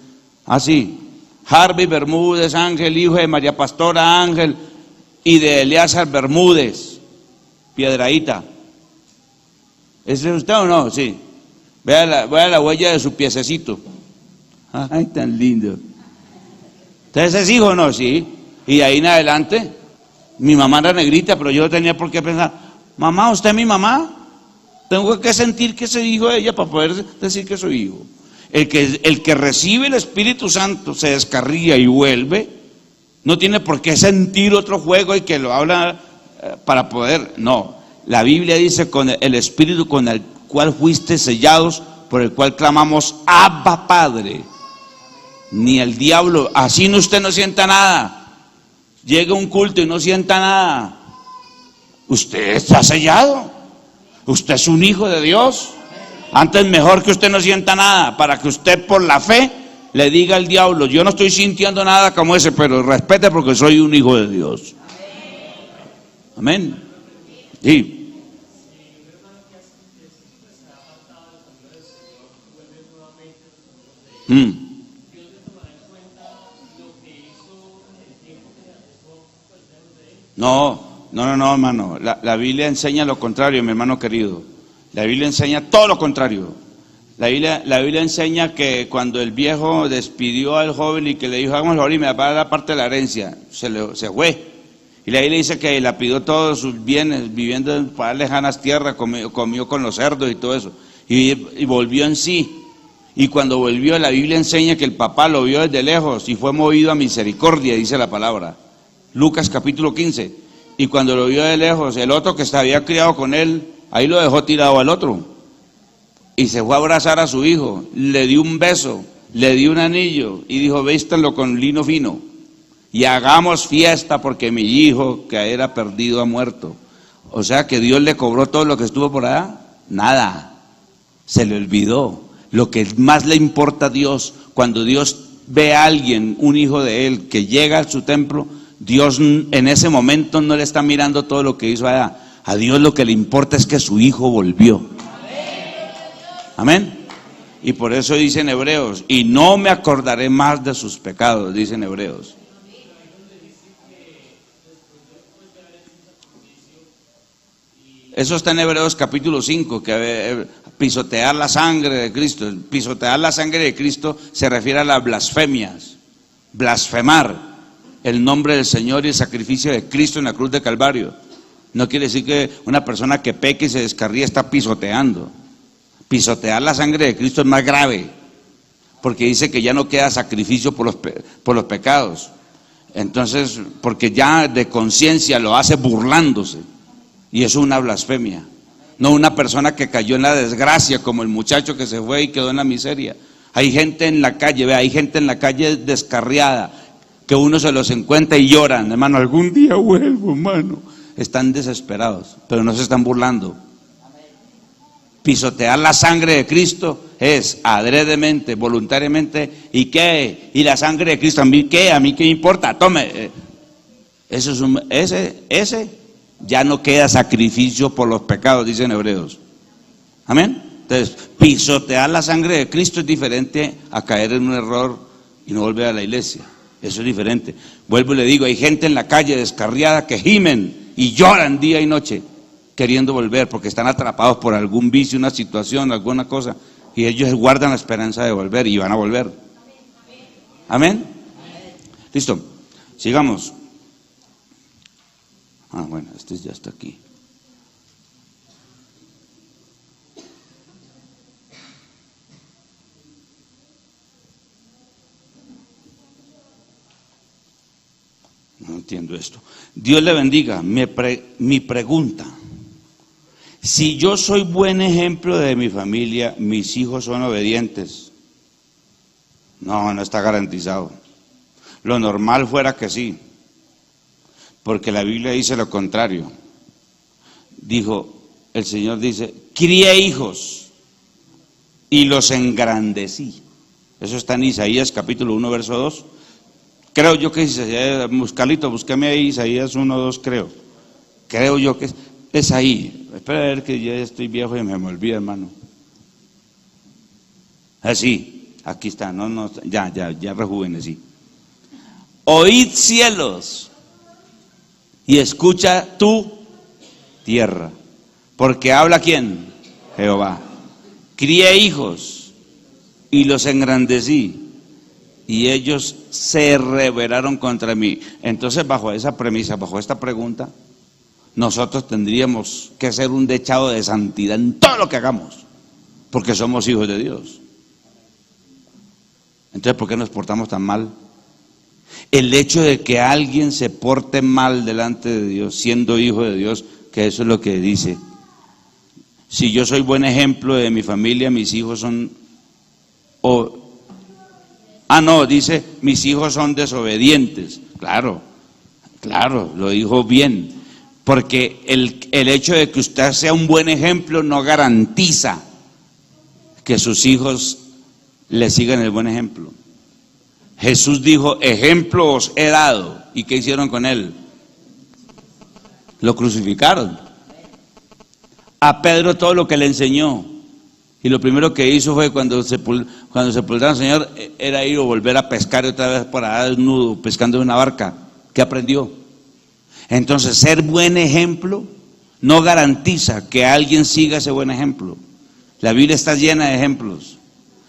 sí, Harvey Bermúdez Ángel, hijo de María Pastora Ángel y de Eleazar Bermúdez, Piedradita. ¿Ese es usted o no? Sí. Vea la huella de su piececito. Ay, tan lindo. ¿Entonces es hijo o no? Sí. Y de ahí en adelante, mi mamá era negrita, pero yo no tenía por qué pensar, mamá, ¿usted es mi mamá? Tengo que sentir que soy hijo de ella para poder decir que soy hijo. El que recibe el Espíritu Santo se descarría y vuelve, no tiene por qué sentir otro juego y que lo habla para poder, no. La Biblia dice, con el Espíritu con el cual fuiste sellados, por el cual clamamos, Abba Padre. Ni el diablo, así usted no sienta nada. Llega un culto y no sienta nada. Usted está sellado. Usted es un hijo de Dios. Antes mejor que usted no sienta nada, para que usted por la fe le diga al diablo, yo no estoy sintiendo nada como ese, pero respete porque soy un hijo de Dios. Amén. Sí. No, hermano. La Biblia enseña lo contrario, mi hermano querido. La Biblia enseña todo lo contrario. La Biblia enseña que cuando el viejo despidió al joven y que le dijo, hágamelo ahora y me va a dar la parte de la herencia, se fue. Y la Biblia dice que lapidó todos sus bienes, viviendo en lejanas tierras, comió con los cerdos y todo eso. Y volvió en sí. Y cuando volvió, la Biblia enseña que el papá lo vio desde lejos y fue movido a misericordia, dice la palabra. Lucas capítulo 15. Y cuando lo vio de lejos, el otro que se había criado con él, ahí lo dejó tirado al otro. Y se fue a abrazar a su hijo, le dio un beso, le dio un anillo y dijo, vístanlo con lino fino y hagamos fiesta porque mi hijo que era perdido ha muerto. O sea que Dios le cobró todo lo que estuvo por allá. Nada, se le olvidó. Lo que más le importa a Dios, cuando Dios ve a alguien, un hijo de él, que llega a su templo, Dios en ese momento no le está mirando todo lo que hizo allá. A Dios lo que le importa es que su hijo volvió. Amén. Y por eso dicen Hebreos, y no me acordaré más de sus pecados, dicen Hebreos. Eso está en Hebreos capítulo 5, que pisotear la sangre de Cristo. Pisotear la sangre de Cristo se refiere a las blasfemias. Blasfemar el nombre del Señor y el sacrificio de Cristo en la cruz de Calvario. No quiere decir que una persona que peque y se descarría está pisoteando. Pisotear la sangre de Cristo es más grave, porque dice que ya no queda sacrificio por los pecados. Entonces, porque ya de conciencia lo hace burlándose. Y eso es una blasfemia. No una persona que cayó en la desgracia, como el muchacho que se fue y quedó en la miseria. Hay gente en la calle, hay gente en la calle descarriada, que uno se los encuentra y lloran, hermano, algún día vuelvo, hermano. Están desesperados, pero no se están burlando. Pisotear la sangre de Cristo es adredemente, voluntariamente. ¿Y qué? ¿Y la sangre de Cristo? ¿A mí qué? ¿A mí qué me importa? Tome. Eso es ese ya no queda sacrificio por los pecados, dicen Hebreos. Amén. Entonces, pisotear la sangre de Cristo es diferente a caer en un error y no volver a la iglesia. Eso es diferente. Vuelvo y le digo, hay gente en la calle descarriada que gimen y lloran día y noche queriendo volver porque están atrapados por algún vicio, una situación, alguna cosa, y ellos guardan la esperanza de volver y van a volver. Amén. Listo, sigamos. Bueno, este ya está aquí. No entiendo esto. Dios le bendiga. Mi pregunta: si yo soy buen ejemplo de mi familia, mis hijos son obedientes. No, no está garantizado. Lo normal fuera que sí, porque la Biblia dice lo contrario. El Señor dice, crié hijos y los engrandecí. Eso está en Isaías capítulo 1, verso 2. Creo yo que Isaías, Carlito, búscame ahí Isaías 1, 2, creo. Creo yo que es ahí. Espera a ver que ya estoy viejo y me olvida, hermano. Así, aquí está, ya rejuvenecí. Oíd cielos y escucha tu tierra, porque habla ¿quién? Jehová. Crié hijos y los engrandecí, y ellos se rebelaron contra mí. Entonces, bajo esa premisa, bajo esta pregunta, nosotros tendríamos que ser un dechado de santidad en todo lo que hagamos, porque somos hijos de Dios. Entonces, ¿por qué nos portamos tan mal? El hecho de que alguien se porte mal delante de Dios, siendo hijo de Dios, que eso es lo que dice. Si yo soy buen ejemplo de mi familia, mis hijos son... dice, mis hijos son desobedientes. Claro, lo dijo bien. Porque el hecho de que usted sea un buen ejemplo no garantiza que sus hijos le sigan el buen ejemplo. Jesús dijo, ejemplo os he dado. ¿Y qué hicieron con él? Lo crucificaron. A Pedro todo lo que le enseñó, y lo primero que hizo fue cuando sepultaron al Señor, era ir o volver a pescar otra vez por allá desnudo, pescando en una barca. ¿Qué aprendió? Entonces, ser buen ejemplo no garantiza que alguien siga ese buen ejemplo. La Biblia está llena de ejemplos.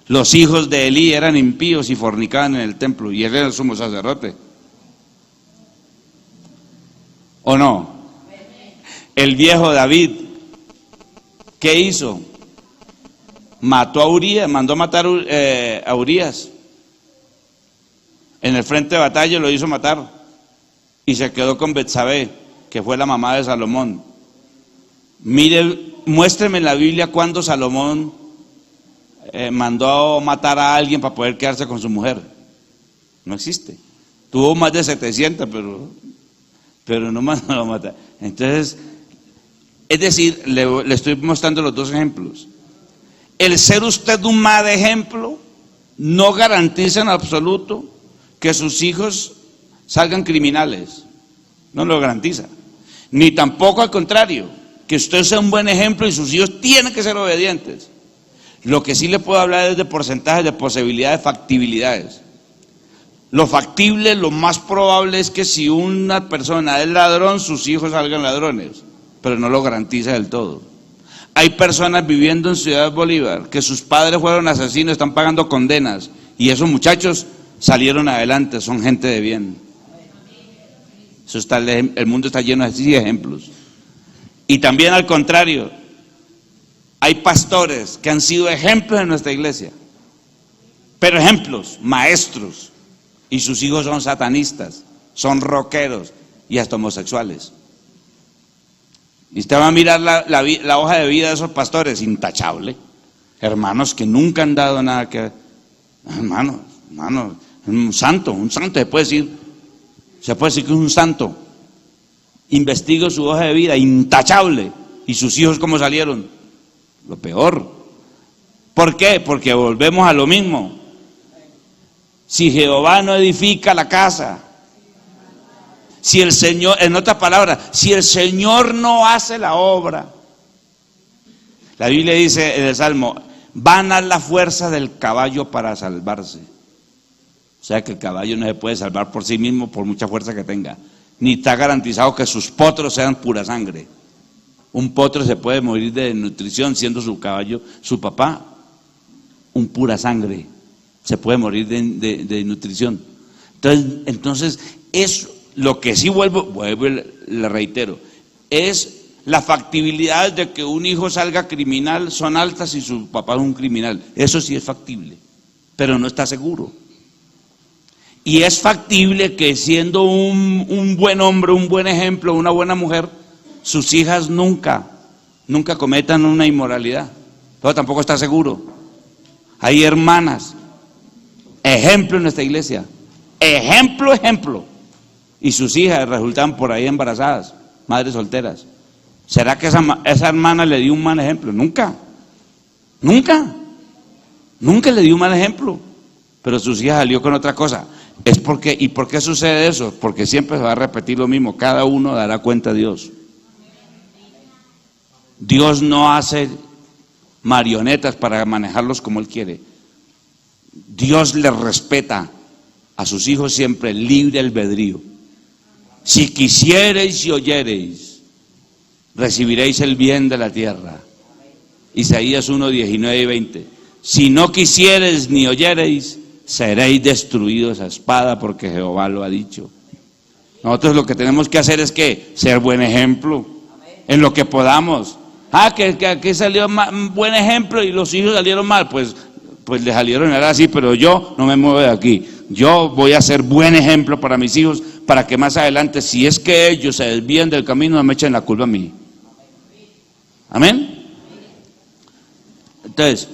Los hijos de Elí eran impíos y fornicaban en el templo, y él era el sumo sacerdote. ¿O no? El viejo David, ¿qué hizo? Mató a Urías, mandó matar a Urías. En el frente de batalla lo hizo matar, y se quedó con Betsabé, que fue la mamá de Salomón. Muéstreme en la Biblia cuándo Salomón mandó matar a alguien para poder quedarse con su mujer. No existe. Tuvo más de 700, pero no mandó a matar. Entonces, es decir, le estoy mostrando los dos ejemplos. El ser usted un mal ejemplo no garantiza en absoluto que sus hijos salgan criminales. No lo garantiza. Ni tampoco al contrario, que usted sea un buen ejemplo y sus hijos tienen que ser obedientes. Lo que sí le puedo hablar es de porcentajes, de posibilidades, factibilidades. Lo factible, lo más probable es que si una persona es ladrón, sus hijos salgan ladrones, pero no lo garantiza del todo. Hay personas viviendo en Ciudad Bolívar que sus padres fueron asesinos, están pagando condenas, y esos muchachos salieron adelante, son gente de bien. Eso está, el mundo está lleno de así ejemplos. Y también al contrario, hay pastores que han sido ejemplos en nuestra iglesia, pero ejemplos, maestros, y sus hijos son satanistas, son rockeros y hasta homosexuales. Y usted va a mirar la hoja de vida de esos pastores, intachable. Hermanos que nunca han dado nada que... Hermanos, un santo se puede decir que es un santo. Investigo su hoja de vida, intachable. ¿Y sus hijos cómo salieron? Lo peor. ¿Por qué? Porque volvemos a lo mismo. Si Jehová no edifica la casa, si el Señor, en otras palabras, si el Señor no hace la obra, la Biblia dice en el Salmo, vanas la fuerza del caballo para salvarse. O sea que el caballo no se puede salvar por sí mismo por mucha fuerza que tenga, ni está garantizado que sus potros sean pura sangre. Un potro se puede morir de desnutrición siendo su caballo, su papá, un pura sangre, se puede morir de nutrición. Entonces eso, lo que sí le reitero, es la factibilidad de que un hijo salga criminal son altas si su papá es un criminal. Eso sí es factible, pero no está seguro. Y es factible que siendo un buen hombre, un buen ejemplo, una buena mujer, sus hijas nunca cometan una inmoralidad. Pero tampoco está seguro. Hay hermanas, ejemplo en nuestra iglesia, ejemplo, y sus hijas resultan por ahí embarazadas, madres solteras. ¿Será que esa hermana le dio un mal ejemplo? Nunca le dio un mal ejemplo, pero sus hijas salió con otra cosa. ¿Y por qué sucede eso? Porque siempre se va a repetir lo mismo, cada uno dará cuenta a Dios. Dios no hace marionetas para manejarlos como Él quiere. Dios les respeta a sus hijos siempre libre albedrío. Si quisiereis y oyereis, recibiréis el bien de la tierra. Isaías 1, 19 y 20. Si no quisiereis ni oyereis, seréis destruidos a espada, porque Jehová lo ha dicho. Nosotros lo que tenemos que hacer es que ser buen ejemplo en lo que podamos. Que aquí salió buen ejemplo y los hijos salieron mal, pues les salieron así, pero yo no me muevo de aquí. Yo voy a ser buen ejemplo para mis hijos, para que más adelante, si es que ellos se desvían del camino, no me echen la culpa a mí. Amén. Entonces,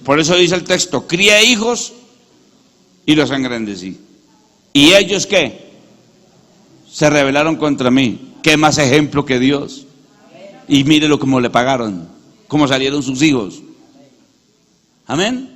por eso dice el texto, crié hijos y los engrandecí. ¿Y ellos qué? Se rebelaron contra mí. ¿Qué más ejemplo que Dios? Y mírelo cómo le pagaron, cómo salieron sus hijos. Amén.